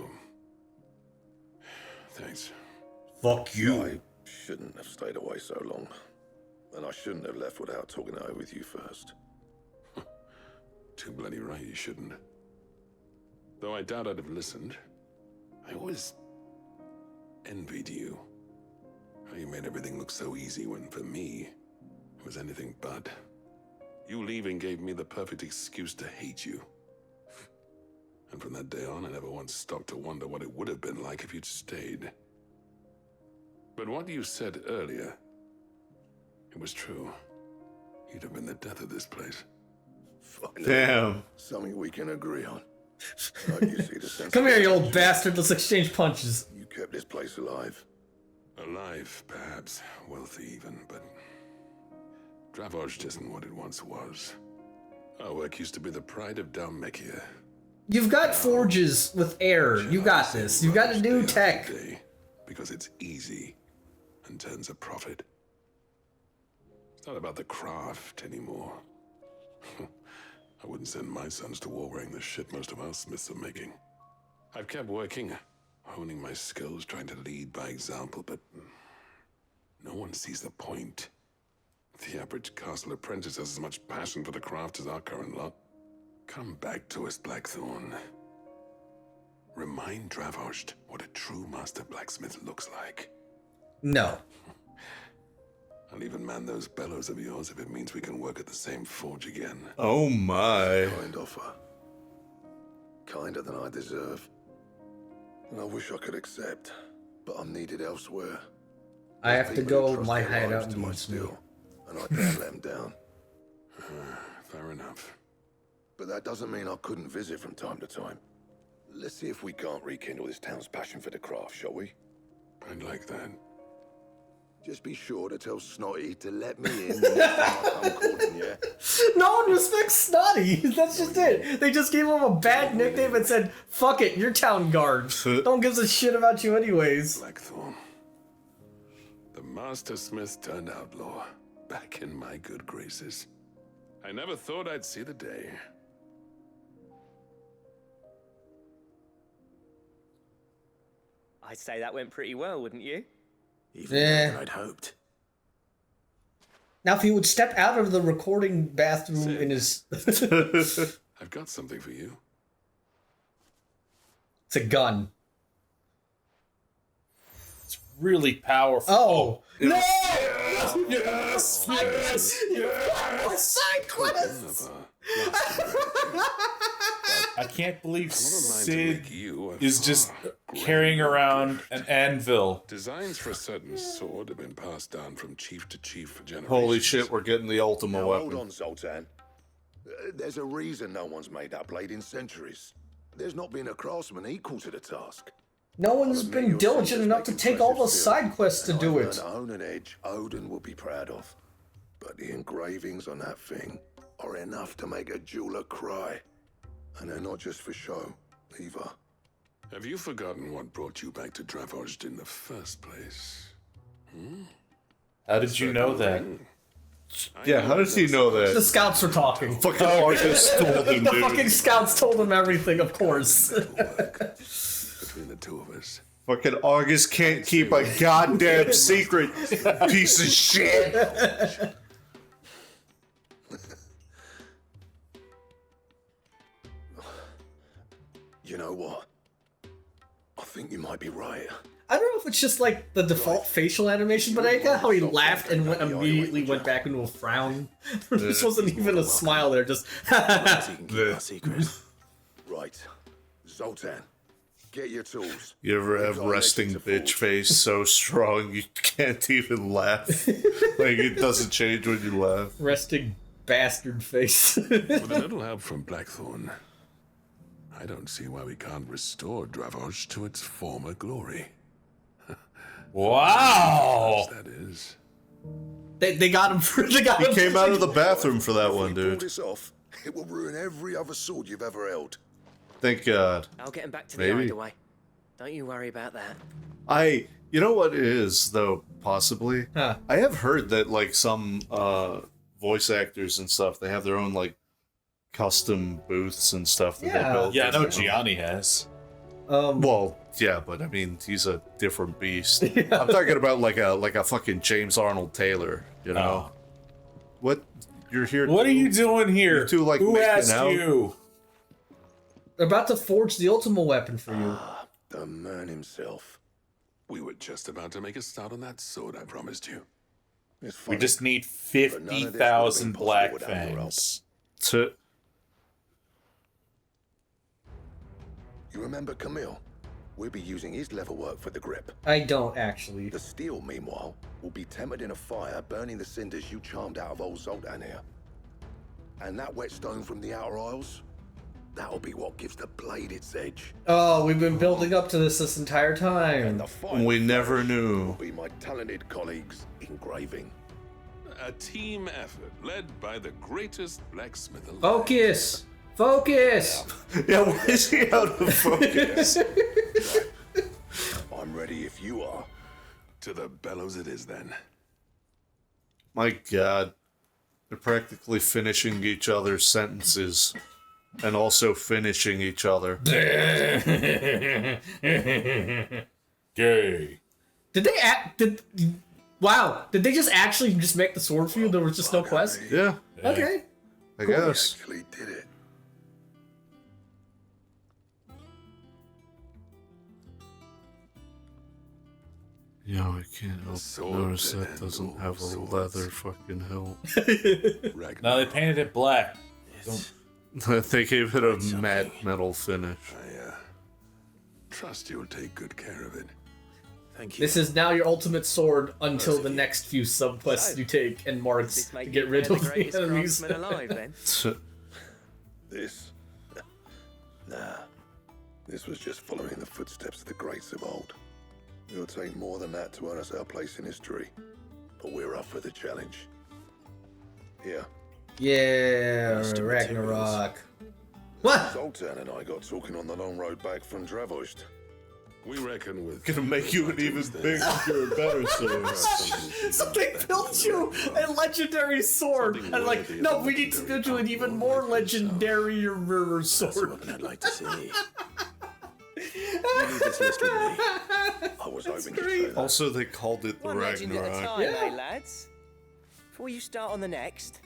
A: Thanks.
D: Fuck you.
C: I shouldn't have stayed away so long. And I shouldn't have left without talking it over with you first.
A: Too bloody right you shouldn't. Though I doubt I'd have listened. I always envied you. How you made everything look so easy when, for me, it was anything but. You leaving gave me the perfect excuse to hate you. And from that day on, I never once stopped to wonder what it would have been like if you'd stayed. But what you said earlier, it was true. You'd have been the death of this place.
C: Finally,
D: damn.
C: Something we can agree on. You see the sense
E: Come here, you old bastard. Let's exchange punches.
C: You kept this place alive.
A: Alive, perhaps. Wealthy even, but... Dravozd isn't what it once was. Our work used to be the pride of Dalmekia.
E: You've got forges with air. You got this. You've got a new tech.
A: Because it's easy and turns a profit. It's not about the craft anymore. I wouldn't send my sons to war wearing the shit most of our smiths are making. I've kept working, honing my skills, trying to lead by example, but no one sees the point. The average castle apprentice has as much passion for the craft as our current lot. Come back to us, Blackthorn. Remind Dravozd what a true master blacksmith looks like.
E: No.
A: I'll even man those bellows of yours if it means we can work at the same forge again.
D: Oh my.
C: Kind offer. Kinder than I deserve. And I wish I could accept, but I'm needed elsewhere.
E: I have to go. My hideout needs me.
C: And I can't let them down.
A: Fair enough.
C: But that doesn't mean I couldn't visit from time to time. Let's see if we can't rekindle this town's passion for the craft, shall we?
A: I'd like that.
C: Just be sure to tell Snotty to let me in the next time I come calling, yeah?
E: No one respects Snotty. That's just it. They just gave him a bad nickname and said, fuck it, you're town guard. Don't give a shit about you anyways.
A: Blackthorn. The master smith turned outlaw. Back in my good graces. I never thought I'd see the day.
B: I'd say that went pretty well, wouldn't you?
F: Even better than I'd hoped.
E: Now, if he would step out of the recording bathroom in his...
A: I've got something for you.
E: It's a gun.
G: It's really powerful.
E: Oh! No!
G: Yes! Yes!
E: Yes! Side quest!
G: I can't believe Sid is just carrying around an anvil.
A: Designs for a certain sword have been passed down from chief to chief for generations.
D: Holy shit, we're getting the Ultima
C: Now,
D: weapon.
C: hold on, Zoltan. There's a reason no one's made that blade in centuries. There's not been a craftsman equal to the task.
E: No one's been diligent enough to take all the side quests to do it.
C: I've learned to own an edge Odin will be proud of. But the engravings on that thing are enough to make a jeweler cry. And they're not just for show, either.
A: Have you forgotten what brought you back to Dravozd in the first place?
G: How did you know that?
D: Yeah, how does he know that?
E: The scouts were talking.
D: Fucking Marcus told him,
E: The
D: dude.
E: fucking scouts told him everything, of course.
A: Between the two of us.
D: Fucking August can't keep a goddamn secret, piece of shit.
C: You know what? I think you might be right.
E: I don't know if it's just like the default facial animation, but I got how he laughed and immediately went back into a frown. This wasn't even a smile there, just
C: Right. Zoltan, get your tools.
D: You ever have resting bitch face so strong you can't even laugh? Like, it doesn't change when you laugh.
E: Resting bastard face.
A: With a little help from Blackthorn, I don't see why we can't restore Dravozd to its former glory.
G: Wow!
A: That is.
E: They got him for
D: He came out of the bathroom for that one, dude.
C: This off, it will ruin every other sword you've ever held.
D: Thank God.
B: I'll get him back to
D: Maybe.
B: the hideaway. Don't you worry about that.
D: You know what it is, though, possibly?
E: Huh.
D: I have heard that, like, some voice actors and stuff, they have their own, like, custom booths and stuff that they built.
G: Yeah, I know Gianni has.
D: Well, yeah, but I mean, he's a different beast. I'm talking about like a fucking James Arnold Taylor, you know? What? You're here?
G: What are you doing here?
D: You two, like,
G: Who
D: making
G: asked
D: out?
G: you?
E: They're about to forge the ultimate weapon for you.
C: The man himself.
A: We were just about to make a start on that sword I promised you.
G: We just need 50,000 black fangs.
C: You remember Camille? We'll be using his leather work for the grip.
E: I don't actually.
C: The steel, meanwhile, will be tempered in a fire, burning the cinders you charmed out of old Zoltan here. And that whetstone from the Outer Isles, that'll be what gives the blade its edge.
E: Oh, we've been building up to this entire time.
D: We never knew.
C: Will be my talented colleagues engraving.
A: A team effort led by the greatest blacksmith alive.
E: Focus! Focus!
D: Yeah, why is he out of focus?
C: I'm ready if you are.
A: To the bellows it is then.
D: My God. They're practically finishing each other's sentences. And also finishing each other.
G: Gay.
E: Did they wow, did they just actually just make the sword for you? There was just no quest?
D: Yeah.
E: Okay.
D: I guess.
C: We actually did it.
D: Yo, I can't help but notice that doesn't have a leather fucking hilt.
G: No, they painted it black.
D: They gave it a matte metal finish.
A: I trust you'll take good care of it.
C: Thank you.
E: This is now your ultimate sword until the next few subquests you take and marks to get rid of the enemies.
B: Alive, then?
C: This? Nah. This was just following the footsteps of the greats of old. It'll take more than that to earn us our place in history. But we're up for the challenge. Here.
E: Yeah, Ragnarok. What?
C: Zoltan and I got talking on the long road back from Dravozd.
A: We reckon with...
D: Gonna make you an even bigger, better sword.
E: Something built you a legendary sword. And like, no, we need to build you an even more legendary sword.
F: I'd like to see.
C: I was hoping to say that.
D: Also, they called it the
B: One legend at a
D: Ragnarok.
B: time, eh, lads? Before you start on the next,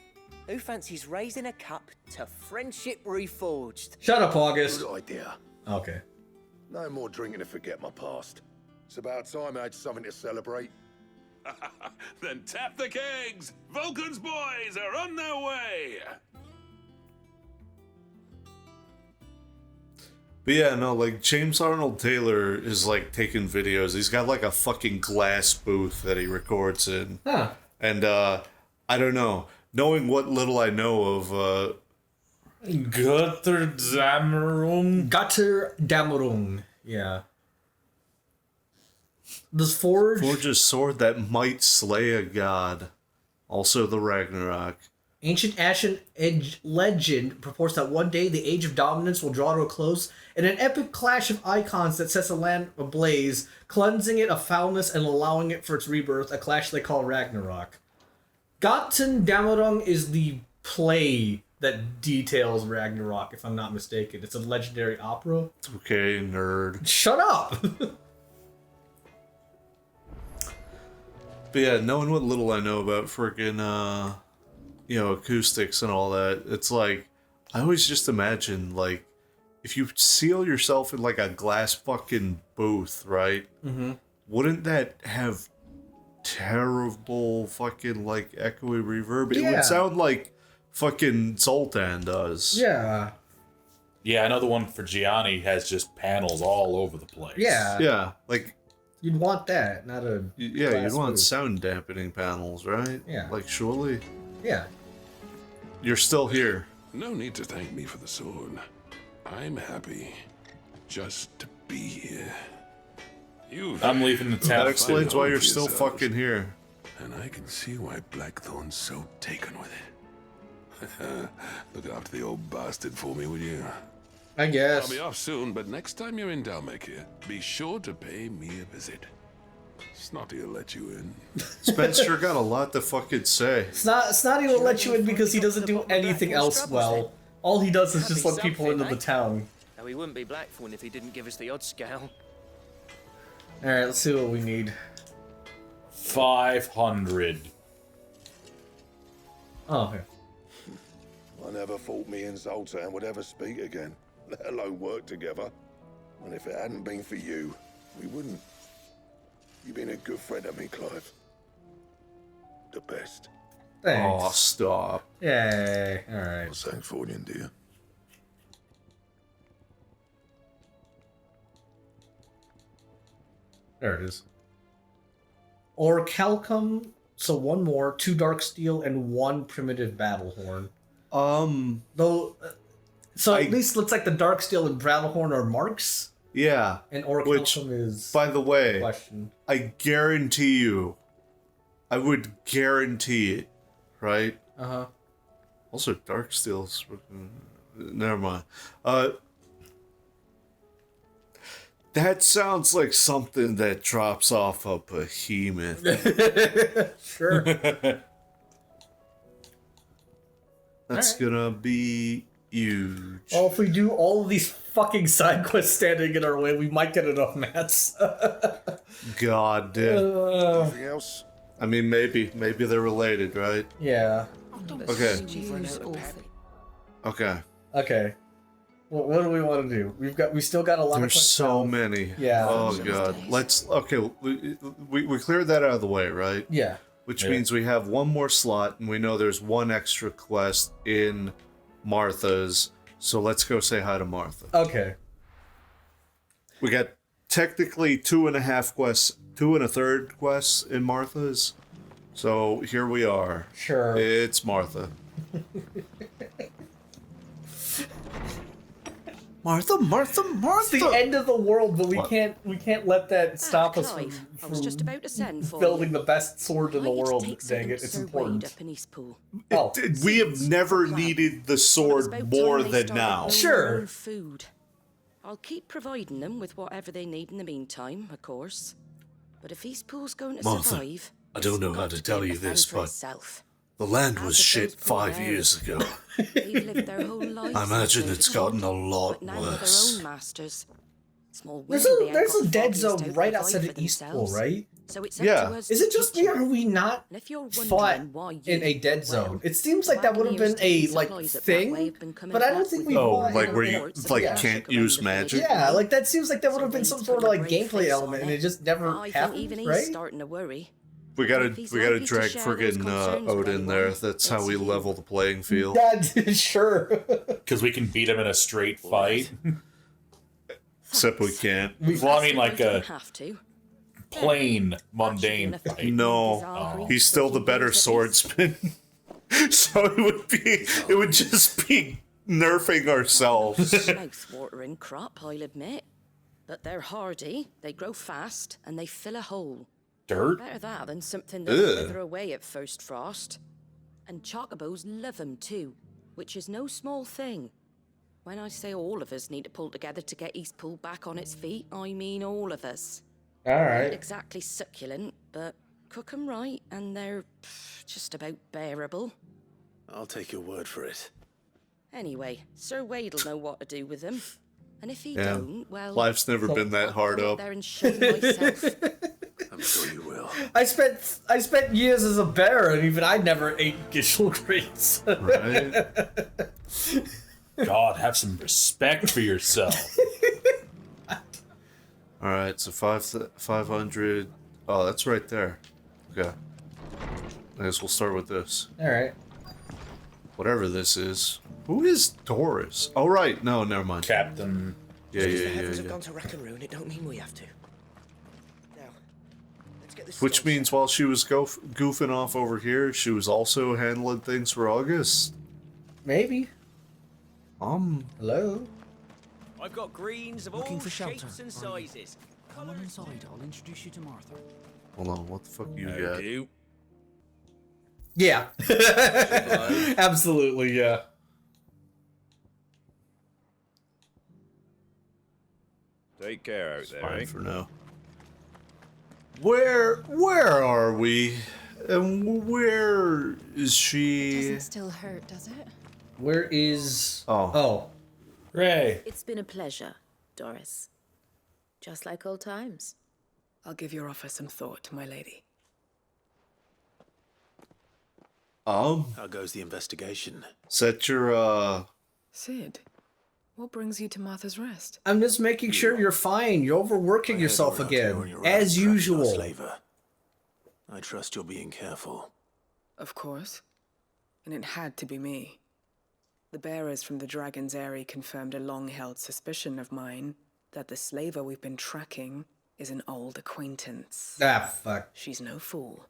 B: who fancies raising a cup to friendship reforged?
E: Shut up, August.
C: Good idea.
E: Okay.
C: No more drinking to forget my past. It's about time I had something to celebrate.
A: Then tap the kegs! Vulcan's boys are on their way!
D: But yeah, no, like, James Arnold Taylor is, like, taking videos. He's got, like, a fucking glass booth that he records in.
E: Huh.
D: And, I don't know. Knowing what little I know of,
G: Götterdämmerung.
E: Götterdämmerung. Yeah. Does Forge...
D: Forge a sword that might slay a god. Also the Ragnarok.
E: Ancient Ashen Edge legend purports that one day the Age of Dominance will draw to a close in an epic clash of icons that sets the land ablaze, cleansing it of foulness and allowing it for its rebirth, a clash they call Ragnarok. Götterdämmerung is the play that details Ragnarok, if I'm not mistaken. It's a legendary opera.
D: Okay, nerd.
E: Shut up!
D: But yeah, knowing what little I know about freaking, you know, acoustics and all that, it's like, I always just imagine, like, if you seal yourself in, like, a glass fucking booth, right?
E: Mm-hmm.
D: Wouldn't that have terrible fucking, like, echoey reverb? It would sound like fucking Zoltan does.
E: Yeah.
G: Yeah, I know the one for Gianni has just panels all over the place.
E: Yeah.
D: Yeah, like...
E: You'd want that, not a...
D: Yeah, you'd want sound dampening panels, right?
E: Yeah.
D: Like, surely?
E: Yeah.
D: You're still here.
A: No need to thank me for the sword. I'm happy just to be here.
G: I'm leaving the town.
D: That explains why you're still fucking here.
A: And I can see why Blackthorn's so taken with it. Look after the old bastard for me, will you?
E: I guess.
A: I'll be off soon, but next time you're in Dalmacia, be sure to pay me a visit. Snotty will let you in.
D: Spencer got a lot to fucking say.
E: Snotty will let you in because he doesn't do anything else well. All he does is just let people into the town.
B: Now, he wouldn't be Blackthorn if he didn't give us the odd scale.
E: Alright, let's see what we need.
G: 500.
E: Oh, okay.
C: I never thought me and Zoltan would ever speak again, let alone work together. And if it hadn't been for you, we wouldn't. You've been a good friend of me, Clive. The best.
E: Thanks.
D: Oh, stop.
E: Yay. Alright.
C: Well, thanks for you, dear.
E: There it is. Orichalcum, so one more, 2 dark steel, and 1 primitive battle horn. Though, so at least looks like the dark steel and battle horn are marks.
D: Yeah.
E: And Orichalcum is.
D: By the way,
E: question.
D: I guarantee you, I would guarantee it, right?
E: Uh-huh.
D: Also, dark steel's. Never mind. That sounds like something that drops off a behemoth.
E: Sure.
D: That's gonna be huge.
E: Well, if we do all of these fucking side quests standing in our way, we might get enough mats.
D: God damn.
C: Anything else?
D: I mean, maybe they're related, right?
E: Yeah.
D: Okay. Okay.
E: Okay. Well, what do we want to do? We still got a lot of
D: There's
E: quests
D: so
E: now.
D: many.
E: Yeah.
D: Oh god. We cleared that out of the way, right?
E: Yeah.
D: Which means we have one more slot, and we know there's one extra quest in Martha's. So let's go say hi to Martha.
E: Okay.
D: We got technically 2.5 quests, 2 1/3 quests in Martha's. So here we are.
E: Sure.
D: It's Martha. Martha.
E: It's the end of the world, but we can't let that stop us from
M: I was just about to send for
E: building
M: you.
E: the best sword in the
M: Might
E: world.
M: take
E: Dang it,
M: something
E: it's
M: Sir
E: important.
M: Wade up in Eastpool.
E: Oh,
D: We have never needed the sword more than now.
E: Sure.
M: Food. I'll keep providing them with whatever they need in the meantime, of course. But if Eastpool's going to
D: Martha,
M: survive,
D: I don't know
M: it's
D: how
M: got
D: to
M: be
D: tell
M: able
D: you
M: to fend
D: this,
M: for
D: but
M: itself.
D: the land
M: As
D: was
M: of
D: shit
M: those poor
D: 5 years ago.
M: They've lived their whole lives.
D: I imagine
M: since
D: it's
M: they were
D: gotten a lot
M: but now
D: worse.
M: They're their own masters. Small
E: There's
M: wonder they
E: there's
M: ain't
E: a
M: got
E: dead
M: bodies
E: zone
M: to
E: right
M: provide
E: outside
M: for
E: of Eastpool,
M: themselves.
E: right?
M: So it's up
D: Yeah.
M: to us
E: Is
M: to
E: it just
M: teach
E: me, or
M: them.
E: are we not
M: And if you're
E: fought
M: wondering why you,
E: in a dead zone?
M: well,
E: It seems like that would have been a like
M: supplies at that
E: thing,
M: way have been coming
E: but I don't
M: back
E: think
M: with
E: we
D: Oh,
E: fought
D: like
E: in
D: where
E: a-
D: you can't use magic?
E: Yeah, like that seems like that would have been some sort of like gameplay element, and it just never
M: I think
E: happened,
M: even he's
E: right?
M: starting to worry.
D: We gotta
M: If he's
D: drag
M: likely to share those
D: friggin'
M: concerns with
D: Odin there.
M: anyone,
D: That's how
M: it's
D: we
M: you.
D: level the playing field.
E: God, sure.
G: Because we can beat him in a straight fight.
D: Except we can't.
G: Well, I mean, like a
M: have to.
G: plain, mundane fight.
D: No, he's still the better swordsman. So it would just be nerfing ourselves.
M: Mouth-watering crop, I'll admit. But they're hardy, they grow fast, and they fill a hole.
G: Dirt?
M: Better that than something that
D: Ugh.
M: wither away at first frost. And chocobos love 'em too, which is no small thing. When I say all of us need to pull together to get Eastpool back on its feet, I mean all of us.
E: Alright.
M: Not exactly succulent, but cook 'em right, and they're just about bearable.
F: I'll take your word for it.
M: Anyway, Sir Wade'll know what to do with them. And if he
D: Yeah.
M: don't, well...
D: Life's never been that hard
M: I'll
D: up.
M: get there and show myself.
F: I'm sure you will.
E: I spent years as a bear, and even I never ate Gishel grates.
D: Right?
G: God, have some respect for yourself.
D: All right, so 500. Oh, that's right there. Okay. I guess we'll start with this.
E: All right.
D: Whatever this is. Who is Doris? Oh, right. No, never mind.
G: Captain.
D: Yeah.
B: Have gone to Rackaroon, it don't mean we have to. Now, let's get this.
D: Which means while she was goofing off over here, she was also handling things for August.
E: Maybe. Hello.
B: I've got greens of
P: Looking
B: all
P: for shelter,
B: shapes and sizes.
P: Come on inside, I'll introduce you to Martha.
D: Hold on, what the fuck you got?
G: Okay.
E: Yeah. Absolutely, yeah.
Q: Take care out there,
D: Fine
Q: eh?
D: for now. Where are we? And where is she?
I: Doesn't still hurt, does it?
E: Where is...
D: Oh.
G: Ray.
M: It's been a pleasure, Doris. Just like old times.
R: I'll give your offer some thought, my lady.
F: How goes the investigation?
D: Set your,
R: Sid, what brings you to Martha's Rest?
E: I'm just making sure you're fine. You're overworking yourself again, as usual.
F: Slaver. I trust you're being careful.
R: Of course. And it had to be me. The bearers from the Dragon's Eyrie confirmed a long-held suspicion of mine that the slaver we've been tracking is an old acquaintance.
E: Ah, fuck.
R: She's no fool.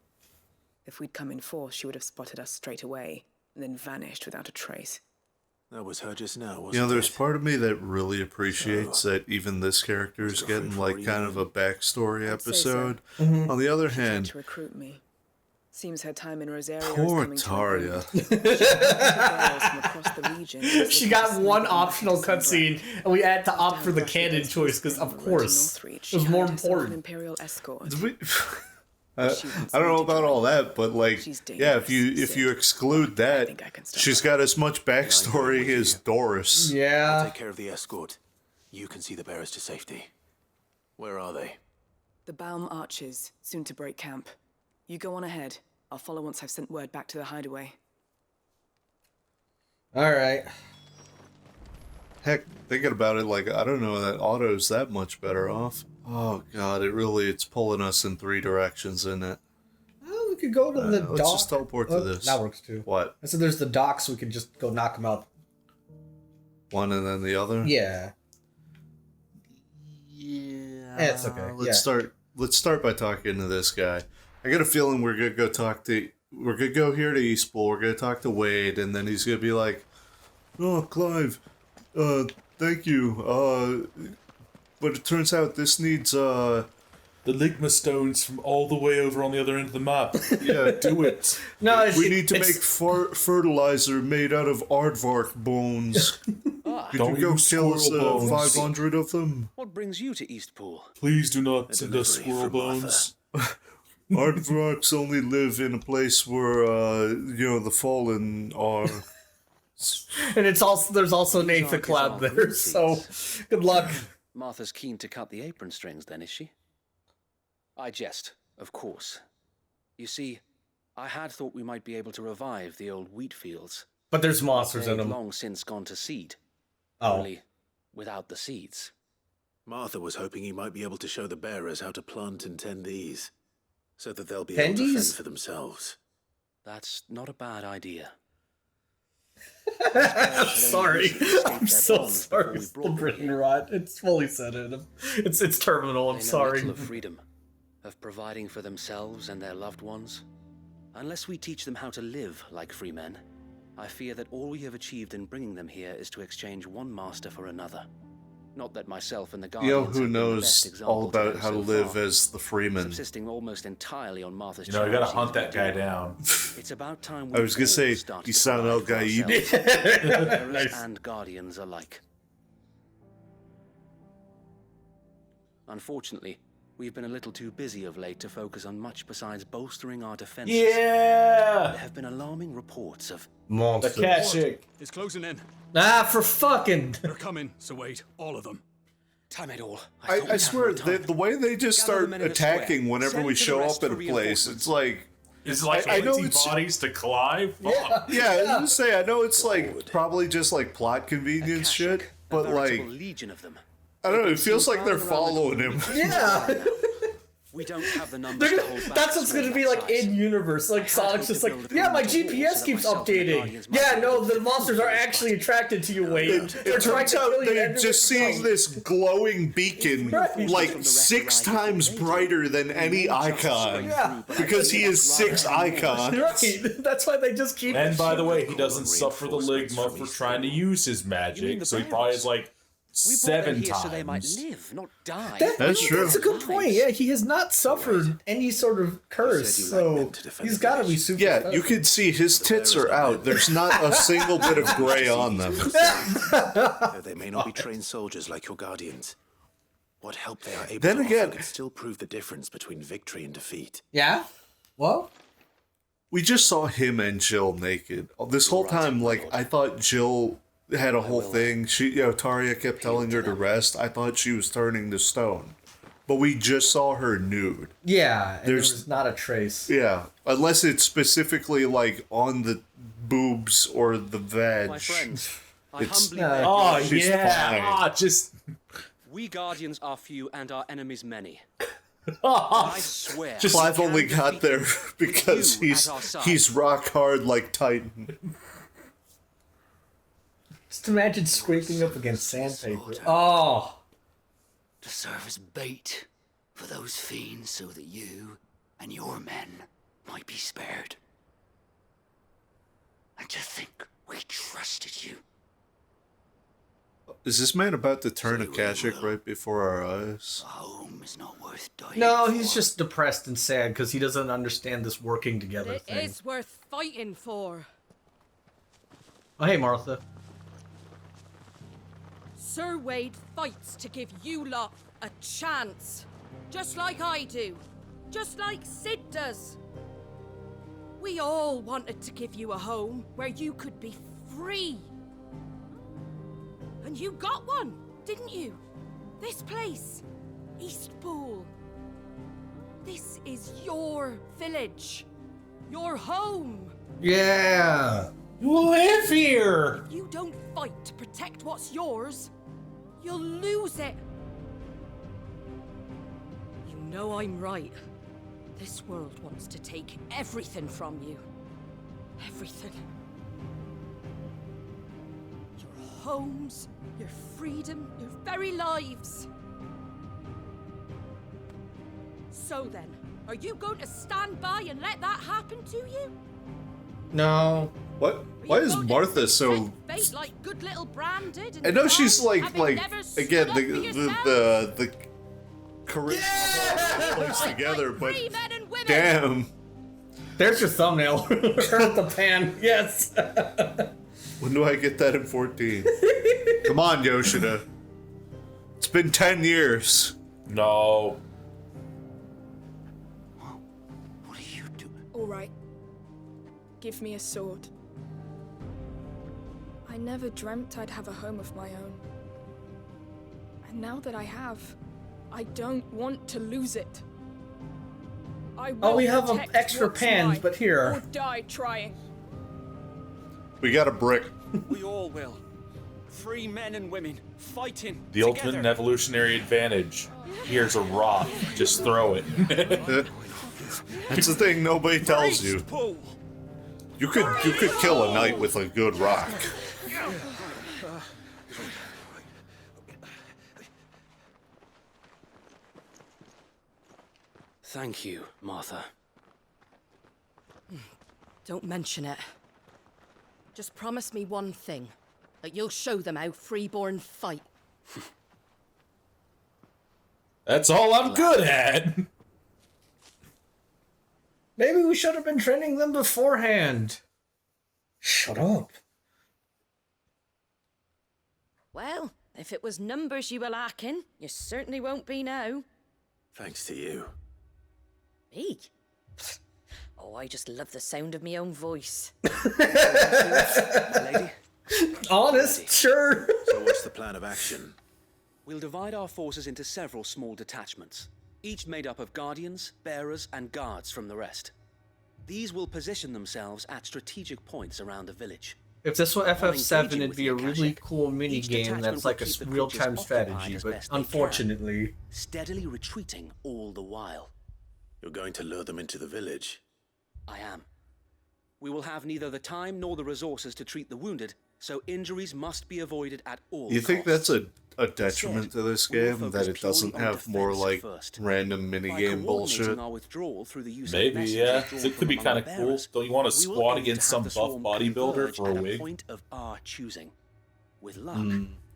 R: If we'd come in force, she would have spotted us straight away, and then vanished without a trace.
F: That was her just now, wasn't
D: You know, there's
F: it?
D: part of me that really appreciates that even this character is getting like kind of a backstory
R: I'd say
D: episode.
R: so.
D: On the other
R: She tried
D: hand,
R: to recruit me. Seems her time in Rosario
D: poor
R: is coming to an
D: Taria.
E: She got one optional cutscene, and we had to opt for the canon choice because, of course, it was more important.
R: Imperial escort.
D: I don't know about all that, but like, yeah, if you exclude that, she's got as much backstory as Doris.
F: I'll take care of the escort. You can see the bearers to safety. Where are they?
R: The Baum Archers, soon to break camp. You go on ahead. I'll follow once I've sent word back to the hideaway.
E: Alright.
D: Heck, thinking about it, like, I don't know that Otto's that much better off. Oh god, it's pulling us in 3 directions, isn't it?
E: Oh, we could go to the dock.
D: Let's just teleport to this.
E: That works too.
D: What?
E: I said there's the docks, we could just go knock them out.
D: One and then the other?
E: Yeah.
D: Yeah.
E: It's okay.
D: Let's start by talking to this guy. I got a feeling we're gonna go here to Eastpool, we're gonna talk to Wade, and then he's gonna be like, "Oh, Clive, thank you. But it turns out this needs
G: the Ligma stones from all the way over on the other end of the map."
D: Yeah, do it.
E: No,
D: we need to make fertilizer made out of aardvark bones. Could
G: Don't
D: you go
G: use
D: kill us
G: squirrel bones.
D: 500 of them?
H: What brings you to Eastpool?
G: Please do not send us squirrel bones.
D: Aardvarks only live in a place where, the fallen are.
E: And there's also Nathan Cloud there, so good luck.
H: Martha's keen to cut the apron strings then, is she? I jest, of course. You see, I had thought we might be able to revive the old wheat fields.
E: But there's monsters in
H: They'd
E: them.
H: long since gone to seed.
E: Oh.
H: Only without the seeds.
F: Martha was hoping he might be able to show the bearers how to plant and tend these, so that they'll be able to fend for themselves.
H: That's not a bad idea.
E: Sorry. I'm so sorry, Britain Rot. It's fully said it. It's terminal, I'm
H: They know
E: sorry.
H: little of freedom, of providing for themselves and their loved ones. Unless we teach them how to live like free men, I fear that all we have achieved in bringing them here is to exchange one master for another. Not that myself and the Guardians
D: Who
H: have been the
D: knows
H: best example
D: all
H: to
D: about
H: them
D: how to
H: so
D: live
H: far,
D: as the freeman?
H: subsisting almost entirely on Martha's
G: You gotta
H: charity
G: hunt that
H: and
G: guy
H: deal.
G: down.
H: It's about time
D: I was gonna
H: all
D: say,
H: started
D: you
H: to
D: sound
H: provide
D: El
H: for
D: Gaib.
H: ourselves, bearers
E: Nice.
H: and Guardians alike. Unfortunately, we've been a little too busy of late to focus on much besides bolstering our defenses.
G: Yeah!
H: There have been alarming reports of
E: Monsters.
G: Akashic.
K: It's closing in.
E: Ah, for fucking.
K: They're coming, so wait, all of them.
H: Damn it all.
D: I swear, the way they just start attacking whenever we show up at a place, it's like...
G: Is it like antibodies to Clive?
D: Yeah, I was gonna say, I know it's like probably just like plot convenience shit, but like...
H: legion of them.
D: I don't know, it feels like they're following him.
E: Yeah.
H: We don't have the numbers to hold back.
E: That's what's gonna be like in universe. Like Sonic's just like, yeah, my GPS keeps updating. Yeah, no, the monsters are actually attracted to you, Wade.
D: It turns out they're just seeing this glowing beacon like 6 times brighter than any icon.
E: Yeah.
D: Because he is 6 icons.
E: Right. That's why they just keep.
G: And by the way, he doesn't suffer the ligma for trying to use his magic, so he probably is like 7 times.
H: So they might live, not die.
D: That's true.
E: That's a good point. Yeah, he has not suffered any sort of curse, so he's got to be super.
D: Yeah,
E: special.
D: you can see his tits are out. There's not a single bit of gray on them.
F: Though they may not be trained soldiers like your guardians, what help they are able
D: Then
F: to
D: again-
F: offer can still prove the difference between victory and defeat.
E: Yeah. Well,
D: We just saw him and Jill naked. This whole time, like, I thought Jill had a whole thing. Taria kept telling her to rest. I thought she was turning to stone. But we just saw her nude.
E: yeah. And
D: There's-
E: there's not a trace.
D: Yeah, unless it's specifically, like, on the boobs or the veg.
H: My friends, I
D: It's-
H: humbly
G: Oh,
D: She's
G: yeah.
D: fine.
G: Ah, just...
H: We Guardians are few and our enemies many. I swear.
D: Clive only got there because
H: you at our side.
D: he's rock hard like Titan.
E: Just imagine scraping up against sandpaper. Oh.
P: To serve as bait for those fiends so that you and your men might be spared. And to think we trusted you.
D: Is this man about to turn Akashic right before our eyes?
P: Home is not worth dying
E: No,
P: for.
E: he's just depressed and sad because he doesn't understand this working together
M: It
E: thing.
M: is worth fighting for.
E: Oh, hey, Martha.
M: Sir Wade fights to give you lot a chance. Just like I do. Just like Sid does. We all wanted to give you a home where you could be free. And you got one, didn't you? This place, Eastpool. This is your village. Your home.
E: Yeah.
G: You live here!
M: If you don't fight to protect what's yours, you'll lose it. You know I'm right. This world wants to take everything from you. Everything. Your homes, your freedom, your very lives. So then, are you going to stand by and let that happen to you?
E: No.
D: What? Why is Martha so?
M: Fate like good little Bran did in
D: I know
M: the
D: she's
M: past,
D: like
M: having never stood
D: again
M: up for yourself?
D: the charisma plays together, but
M: free men and women.
D: damn.
E: There's your thumbnail. Her with the pan. Yes.
D: When do I get that in 14? Come on, Yoshida. It's been 10 years.
G: No.
P: What are you doing?
S: All right. Give me a sword. I never dreamt I'd have a home of my own. And now that I have, I don't want to lose it. I will
E: Oh, we have
S: protect
E: extra
S: what's
E: pans,
S: mine,
E: but here.
S: or die trying.
D: We got a brick.
B: We all will. Free men and women, fighting
G: The ultimate evolutionary advantage. Here's a rock. Just throw it.
D: That's the thing nobody tells you. You could kill a knight with a good rock.
H: Thank you, Martha.
M: Don't mention it. Just promise me one thing. That you'll show them how freeborn fight.
G: That's all I'm good at.
E: Maybe we should have been training them beforehand. Shut up.
M: Well, if it was numbers you were lacking, you certainly won't be now.
F: Thanks to you.
M: Me? Oh, I just love the sound of my own voice.
F: Lady?
E: Honest, sure.
F: So what's the plan of action?
H: We'll divide our forces into several small detachments, each made up of guardians, bearers, and guards from the rest. These will position themselves at strategic points around the village.
E: If this were FF7, it'd be a
H: the
E: really
H: Akashic,
E: cool mini
H: each
E: game
H: detachment
E: that's like
H: will
E: a
H: keep the
E: real-time
H: creatures
E: strategy,
H: occupied as
E: but
H: best they can,
E: unfortunately...
H: steadily retreating all the while.
F: You're going to lure them into the village?
H: I am. We will have neither the time nor the resources to treat the wounded, so injuries must be avoided at all
D: You think
H: costs.
D: that's a detriment to this game, that it doesn't have more like random minigame bullshit?
H: Our withdrawal through the use
G: Maybe,
H: of
G: yeah.
H: messages
G: 'Cause it could be
H: drawn
G: kind of
H: from
G: cool.
H: bearers,
G: Don't you want to
H: we will
G: squad
H: aim
G: against
H: to
G: some
H: have the
G: buff
H: swarm
G: bodybuilder
H: converge
G: for a
H: at
G: wig?
H: point of our choosing. With luck,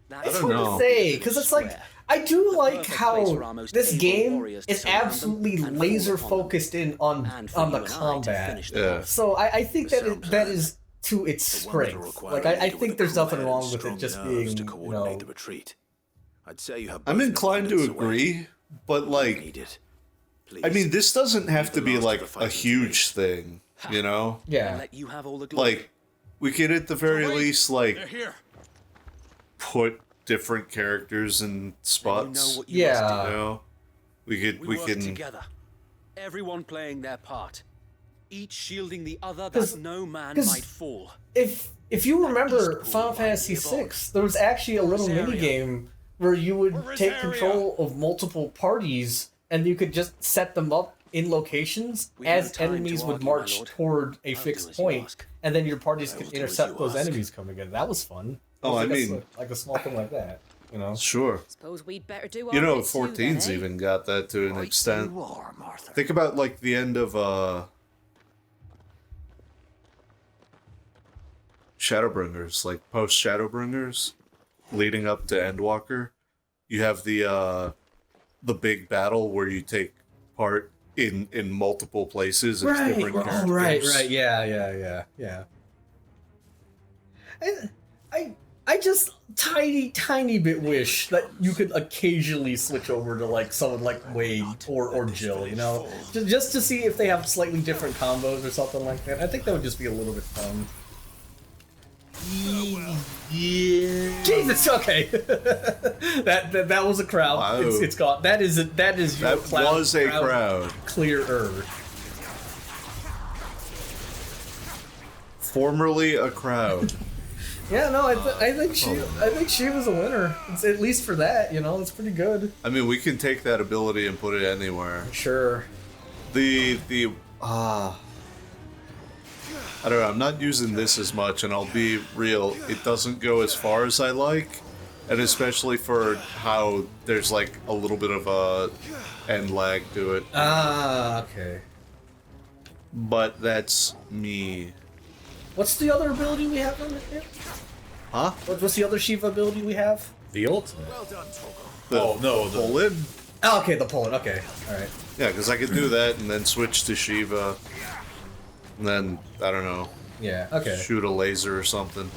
H: that
E: It's
H: is
E: hard to say, because it's like, I do like how this game is absolutely laser focused in on the combat.
D: Yeah.
E: So I think that that is to its strength. Like, I think there's nothing wrong with it just being, you know...
F: I'd say you have
D: I'm inclined to agree, but like, I mean, this doesn't have to be like a huge thing, you know?
E: Yeah.
D: Like, we could at the very least like put different characters in spots.
E: Yeah.
D: You know, we
H: work
D: can.
H: together. Everyone playing their part. Each shielding the other that no man might fall.
E: If you remember Final Fantasy VI, there was actually a little mini game where you would take control of multiple parties and you could just set them up in locations as enemies would march toward a fixed point, and then your parties could intercept those enemies coming in. That was fun.
D: Oh, I mean,
E: like a small thing like that, you know?
D: Sure.
M: Suppose we'd better do
D: You know,
M: our bit too,
D: 14's
M: then, eh?
D: even got that to an extent. Think about like the end of Shadowbringers, like post Shadowbringers, leading up to Endwalker. You have the big battle where you take part in multiple places. It's different characters.
E: Right, yeah. I just tiny bit wish that you could occasionally switch over to like someone like Wade or Jill, you know, just to see if they have slightly different combos or something like that. I think that would just be a little bit fun. Yeah. Jesus. Okay. that was a crowd.
D: Wow.
E: It's gone. That is your
D: That
E: cloud,
D: was a crowd.
E: Clearer.
D: Formerly a crowd.
E: Yeah, no, I think she was a winner. It's, at least for that, you know, it's pretty good.
D: I mean, we can take that ability and put it anywhere.
E: Sure.
D: I don't know, I'm not using this as much, and I'll be real, it doesn't go as far as I like, and especially for how there's like a little bit of a end lag to it.
E: Ah, okay.
D: But that's me.
E: What's the other ability we have on it?
D: Huh?
E: What's the other Shiva ability we have?
G: The ultimate.
O: Well done, Torgal.
G: Oh, no, the
D: pull-in?
E: Oh, okay, the pull-in, okay. Alright.
D: Yeah, because I could do that and then switch to Shiva. And then, I don't know.
E: Yeah, okay.
D: Shoot a laser or something.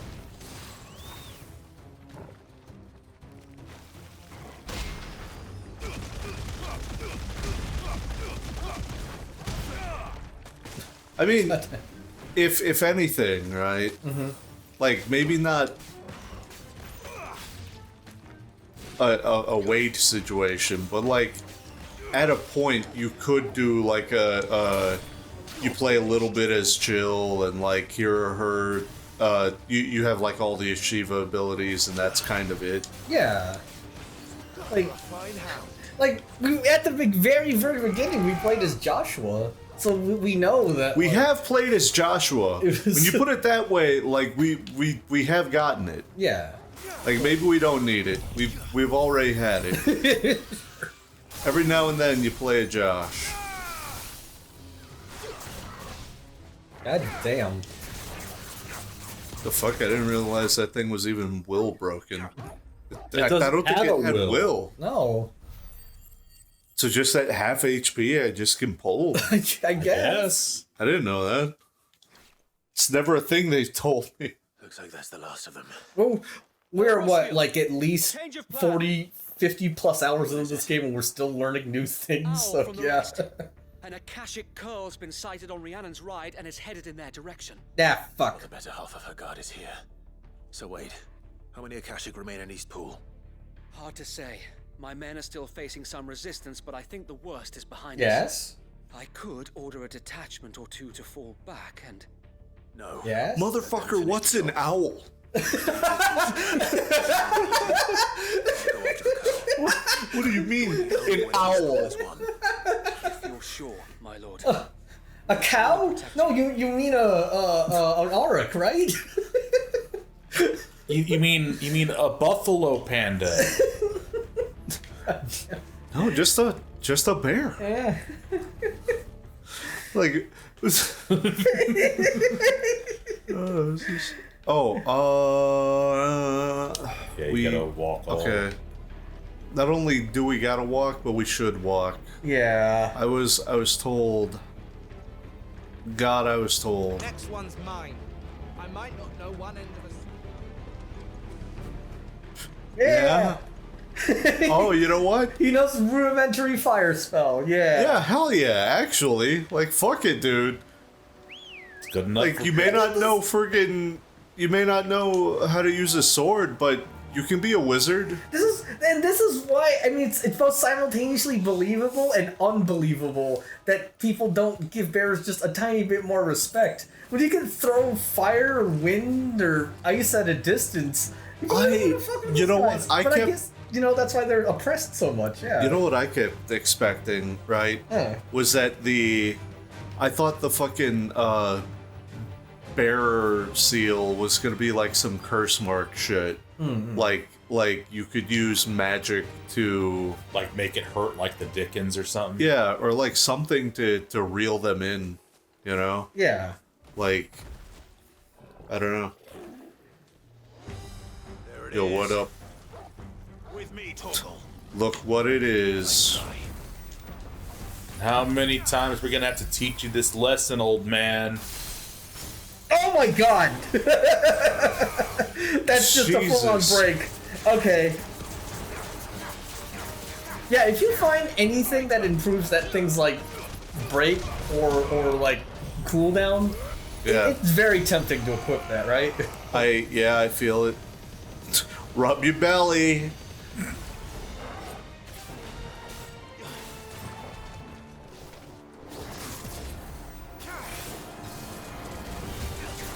D: I mean, if anything, right?
E: Mm-hmm.
D: Like, maybe not a Wade situation, but like, at a point, you could do like you play a little bit as Jill, and like here or her, you have like all the Shiva abilities, and that's kind of it.
E: Yeah. Like we at the very beginning, we played as Joshua, so we know that
D: we have played as Joshua. When you put it that way, like we have gotten it.
E: Yeah.
D: Like maybe we don't need it. We've already had it. Every now and then you play a Josh.
E: God damn.
D: The fuck? I didn't realize that thing was even will broken. I
G: doesn't
D: don't think
G: have
D: it
G: a
D: had
G: will.
D: will.
E: No.
D: So just at half HP, I just can pull.
E: I guess.
D: I didn't know that. It's never a thing they told me.
F: Looks like that's the last of them.
E: Well, we're what, like at least 40, 50 plus hours into this game, and we're still learning new things. So yeah.
H: An Akashic curl's been sighted on Rhiannon's ride and is headed in their direction.
E: Ah, fuck.
F: The better half of her guard is here. So wait, how many Akashic remain in Eastpool?
H: Hard to say. My men are still facing some resistance, but I think the worst is behind us.
E: Yes?
H: I could order a detachment or two to fall back and...
F: No.
E: Yes?
D: Motherfucker, what's an owl? What do you mean, an owl?
H: If you're sure, my lord.
E: A cow? No, you mean an auric, right?
G: You mean a buffalo panda?
D: No, just a bear.
E: Yeah.
D: Like,
G: yeah, you gotta walk.
D: Okay. Not only do we gotta walk, but we should walk.
E: Yeah.
D: I was told. God, I was told.
T: Next one's mine. I might not know one end of a...
E: Yeah.
D: Oh, you know what?
E: He knows rudimentary fire spell. Yeah.
D: Yeah, hell yeah, actually. Like, fuck it, dude.
G: It's good enough.
D: Like, you may not know you may not know how to use a sword, but you can be a wizard.
E: This is why, I mean, it's both simultaneously believable and unbelievable that people don't give bears just a tiny bit more respect. When you can throw fire, or wind, or ice at a distance,
D: you know what?
E: I guess, that's why they're oppressed so much, yeah.
D: You know what I kept expecting, right? Was that I thought the fucking bearer seal was gonna be like some curse mark shit.
E: Mm-hmm.
D: Like you could use magic to
G: like make it hurt like the Dickens or something.
D: Yeah, or like something to reel them in, you know?
E: Yeah.
D: Like, I don't know. Yo, what up?
O: With me, Torgal.
D: Look what it is.
G: How many times we're gonna have to teach you this lesson, old man?
E: Oh my god! That's just a full-on break. Okay. Yeah, if you find anything that improves that things like break or like cooldown, it's very tempting to equip that, right?
D: I feel it. Rub your belly.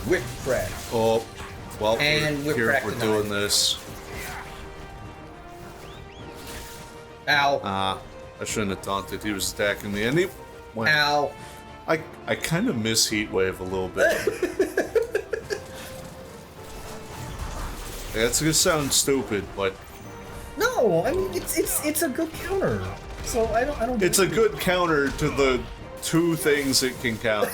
E: Whip crack.
D: Oh, well,
E: and
D: we're doing this.
E: Ow.
D: I shouldn't have taunted. He was attacking me. And he went.
E: Ow.
D: I kind of miss Heatwave a little bit. That's gonna sound stupid, but
E: no, I mean it's a good counter. So I don't.
D: It's a good counter to the two things it can counter.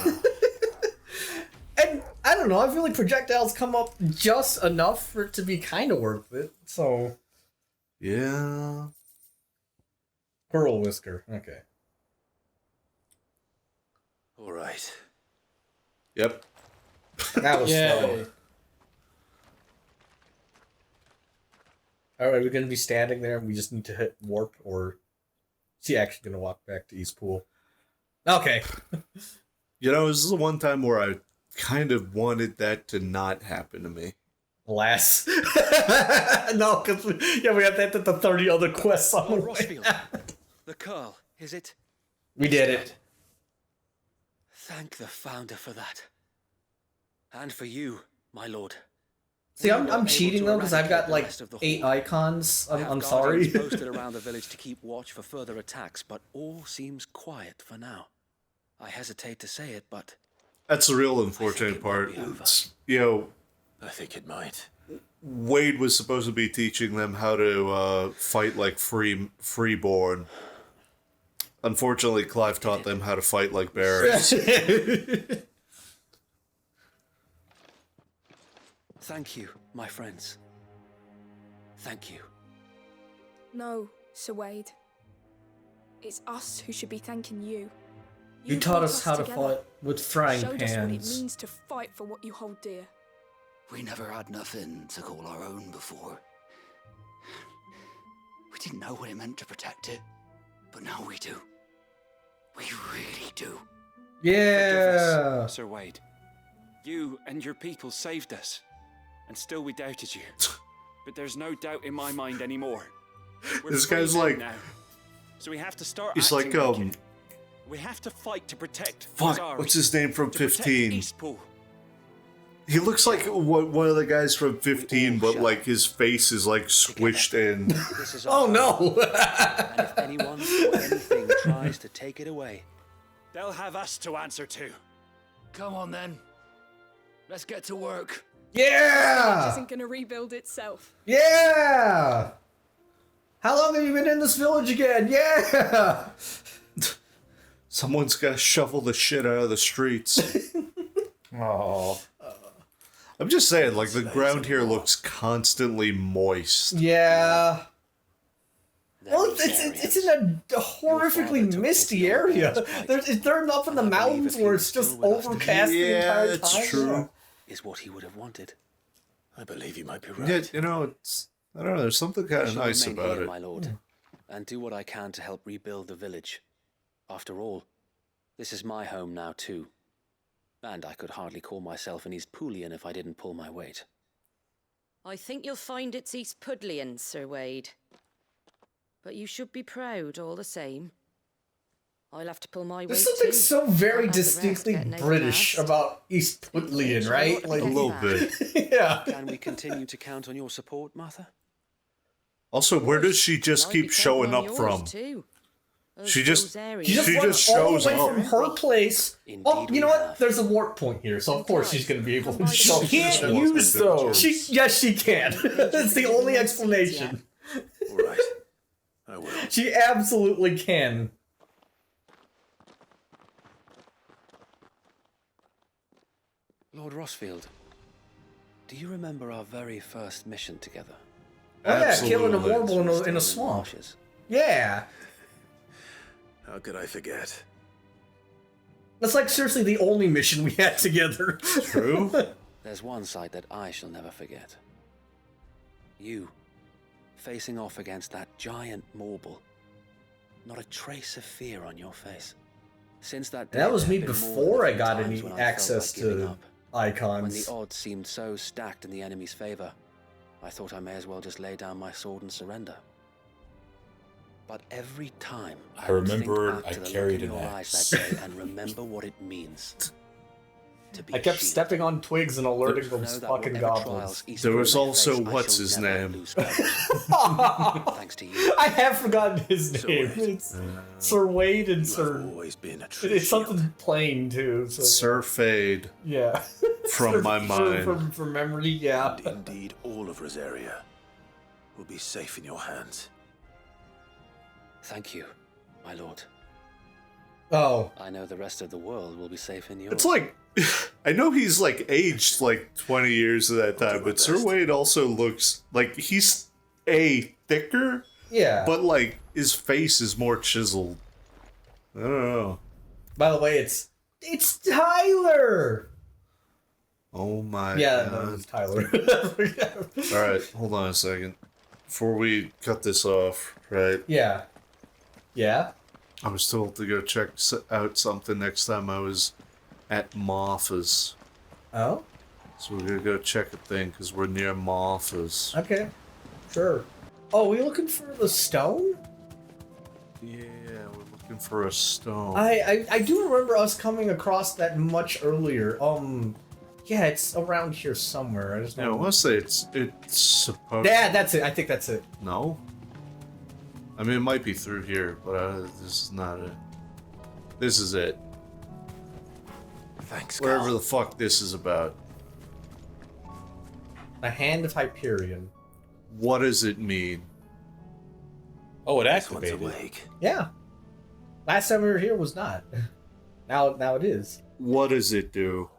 E: And I don't know. I feel like projectiles come up just enough for it to be kind of worth it. So
D: yeah.
E: Pearl Whisker. Okay.
F: All right.
D: Yep.
E: That was slow. Alright, we're gonna be standing there and we just need to hit warp, or is he actually gonna walk back to Eastpool? Okay.
D: You know, this is the one time where I kind of wanted that to not happen to me.
E: Alas. No, because we have that the 30 other quests on the way.
H: The curl, is it?
E: We did it.
H: Thank the Founder for that. And for you, my lord.
E: See, I'm cheating though because I've got like 8 icons. I'm sorry.
H: Posted around the village to keep watch for further attacks, but all seems quiet for now. I hesitate to say it, but
D: that's the real unfortunate part. It's,
F: I think it might.
D: Wade was supposed to be teaching them how to fight like freeborn. Unfortunately, Clive taught them how to fight like bears.
H: Thank you, my friends. Thank you.
S: No, Sir Wade. It's us who should be thanking you.
E: You taught us how to
S: together,
E: fight with frying
S: showed us what it
E: pans.
S: means to fight for what you hold dear.
P: We never had nothing to call our own before. We didn't know what it meant to protect it, but now we do. We really do.
E: Yeah.
U: Forgive us, Sir Wade. You and your people saved us, and still we doubted you. But there's no doubt in my mind anymore.
D: This guy's like,
U: now. So we have to start
D: he's like,
U: acting it. We have to fight to protect.
D: fuck,
U: Azari,
D: what's his name from
U: to protect
D: 15?
U: Eastpool.
D: He looks like one of the guys from 15, but like his face is like squished in.
E: Oh no!
H: And if anyone or anything tries to take it away,
U: they'll have us to answer to.
P: Come on then. Let's get to work.
S: It isn't gonna rebuild itself.
E: Yeah! How long have you been in this village again? Yeah!
D: Someone's gotta shovel the shit out of the streets.
G: Oh.
D: I'm just saying, like, the ground here looks constantly moist.
E: Yeah. Well, it's in a horrifically misty area. They're up in the mountains where it's just overcast the entire time.
D: It's true.
H: Is what he would have wanted.
F: I believe you might be right.
D: Yeah, you know, it's, I don't know, there's something kind
H: I
D: of
H: shall
D: nice
H: remain
D: about
H: here,
D: it.
H: my lord, and do what I can to help rebuild the village. After all, this is my home now too. And I could hardly call myself an Eastpoolian if I didn't pull my weight.
M: I think you'll find it's Eastpudlian, Sir Wade. But you should be proud all the same. I'll have to pull my weight
E: There's something
M: too.
E: so very
M: I'll have the
E: distinctly
M: rest getting
E: British
M: outclassed.
E: about Eastpudlian, right? Like
D: A little bit.
E: Yeah.
H: Can we continue to count on your support, Martha?
D: Also, where does she just keep showing up from? She just shows
E: all the way
D: up.
E: from her place. Oh, you know what? There's a warp point here, so of course she's going to be able to show.
G: She can't use those.
E: Yes, she can. That's the only explanation.
F: All right. I will.
E: She absolutely can.
H: Lord Rossfield, do you remember our very first mission together?
E: Oh yeah, killing a warble in a swamp.
H: Marshes?
E: Yeah.
F: How could I forget?
E: That's like seriously the only mission we had together.
D: True.
H: There's one sight that I shall never forget. You, facing off against that giant marble. Not a trace of fear on your face. Since that day,
E: That was me
H: there have been more
E: before I
H: than
E: got
H: times
E: any
H: when I
E: access
H: felt like giving
E: to
H: up. When
E: icons.
H: the odds seemed so stacked in the enemy's favor, I thought I may as well just lay down my sword and surrender. But every time
G: I remember
H: think back
G: I
H: to the
G: carried
H: look in
G: an
H: your
G: axe.
H: eyes that day and remember what it means to be
E: I kept
H: shield.
E: stepping on twigs and alerting
H: Know
E: those
H: that
E: fucking
H: whatever
E: goblins.
H: trials Eastpool
D: There was
H: may
D: also,
H: face, I
D: what's
H: shall
D: his
H: never
D: name?
H: lose courage. Thanks to you.
E: I have forgotten his
F: Sir
E: name.
F: Wade.
E: It's Sir Wade and
F: You
E: Sir.
F: have always been a true
E: It's
F: shield.
E: something plain too. So.
D: Sir Fade.
E: Yeah.
D: From my mind.
E: From memory, yeah.
F: And indeed, all of Rosaria will be safe in your hands.
H: Thank you, my lord.
E: Oh.
H: I know the rest of the world will be safe in yours.
D: It's like, I know he's like aged like 20 years at that time, but Sir Wade also looks like he's thicker,
E: Yeah.
D: but like his face is more chiseled. I don't know.
E: By the way, it's Tyler.
D: Oh my
E: Yeah,
D: god.
E: no, it's Tyler.
D: Alright, hold on a second. Before we cut this off, right?
E: Yeah. Yeah.
D: I was told to go check out something next time I was at Martha's.
E: Oh?
D: So we're gonna go check a thing because we're near Martha's.
E: Okay. Sure. Oh, we looking for the stone?
D: Yeah, we're looking for a stone.
E: I do remember us coming across that much earlier. Yeah, it's around here somewhere. I just
D: Yeah, I
E: don't.
D: want to say it's supposed.
E: Yeah, that's it. I think that's it.
D: No. I mean, it might be through here, but this is not it. This is it.
F: Thanks,
D: Whatever the fuck this is about.
E: The Hand of Hyperion.
D: What does it mean?
G: Oh, it
F: This one's
G: activated.
F: awake.
E: Yeah. Last time we were here was not. Now it is.
D: What does it do?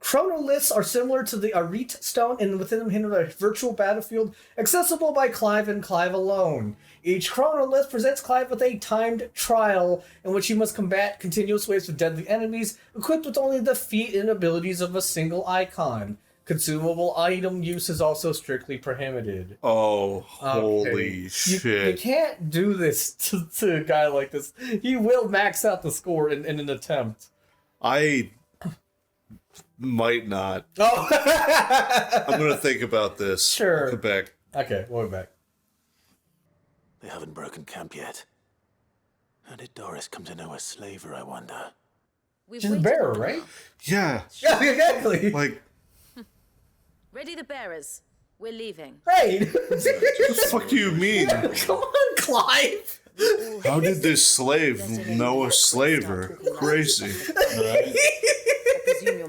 E: Chronoliths are similar to the Arit stone and within them hidden a virtual battlefield accessible by Clive and Clive alone. Each chronolith presents Clive with a timed trial in which he must combat continuous waves of deadly enemies equipped with only the feat and abilities of a single icon. Consumable item use is also strictly prohibited.
D: Oh, holy
E: Okay.
D: shit.
E: You can't do this to a guy like this. He will max out the score in an attempt.
D: I might not.
E: Oh.
D: I'm gonna think about this.
E: Sure.
D: I'll come back.
E: Okay, we'll be back.
F: They haven't broken camp yet. How did Doris come to know a slaver, I wonder?
E: She's a bearer, right?
D: Yeah.
E: Yeah, exactly.
D: Like,
M: Ready the bearers. We're leaving.
E: Right.
D: what the fuck do you mean?
E: Come on, Clive.
D: How did this slave know a slaver? Crazy.
M: I presume you're